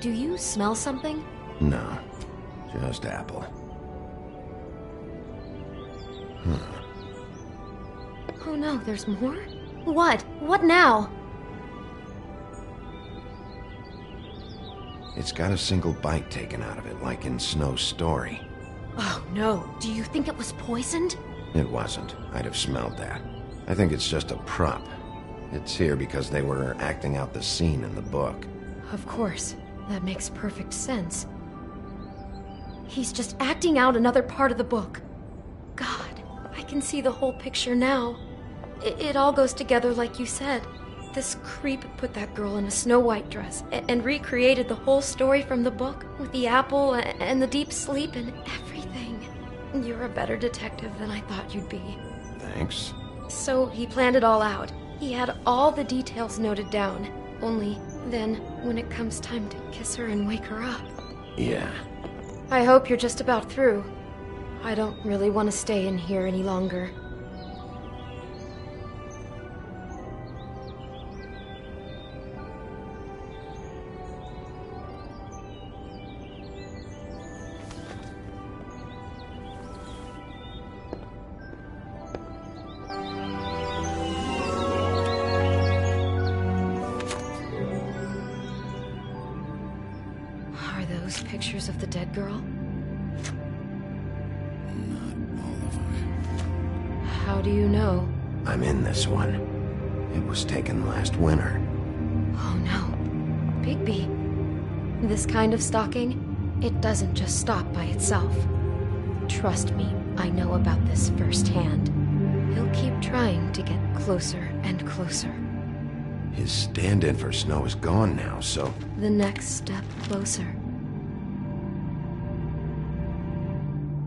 Do you smell something? No, just apple. Oh no, there's more? What? What now? It's got a single bite taken out of it, like in Snow's story. Oh no, do you think it was poisoned? It wasn't. I'd have smelled that. I think it's just a prop. It's here because they were acting out the scene in the book. Of course. That makes perfect sense. He's just acting out another part of the book. God, I can see the whole picture now. It all goes together like you said. This creep put that girl in a Snow White dress and recreated the whole story from the book with the apple and the deep sleep and everything. You're a better detective than I thought you'd be. Thanks. So he planned it all out. He had all the details noted down. Only then, when it comes time to kiss her and wake her up. Yeah. I hope you're just about through. I don't really want to stay in here any longer. Pictures of the dead girl? Not all of them. How do you know? I'm in this one. It was taken last winter. Oh no. Bigby. This kind of stalking, it doesn't just stop by itself. Trust me, I know about this firsthand. He'll keep trying to get closer and closer. His stand-in for Snow is gone now, so... The next step closer.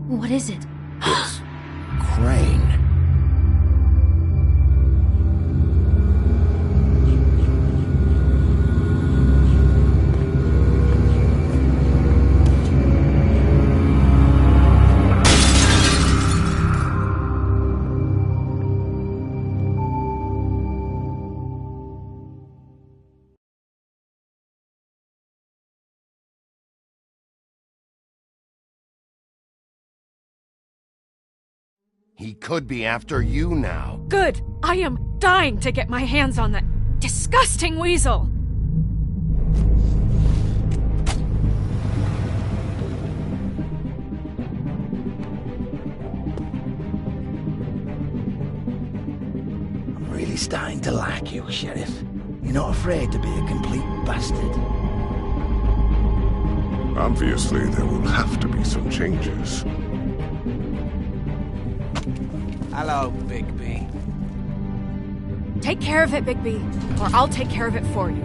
What is it? It's Crane. He could be after you now. Good! I am dying to get my hands on that disgusting weasel! I'm really starting to like you, Sheriff. You're not afraid to be a complete bastard. Obviously, there will have to be some changes. Hello, Bigby. Take care of it, Bigby, or I'll take care of it for you.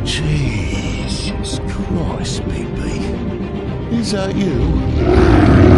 Jesus Christ, Bigby. Is that you?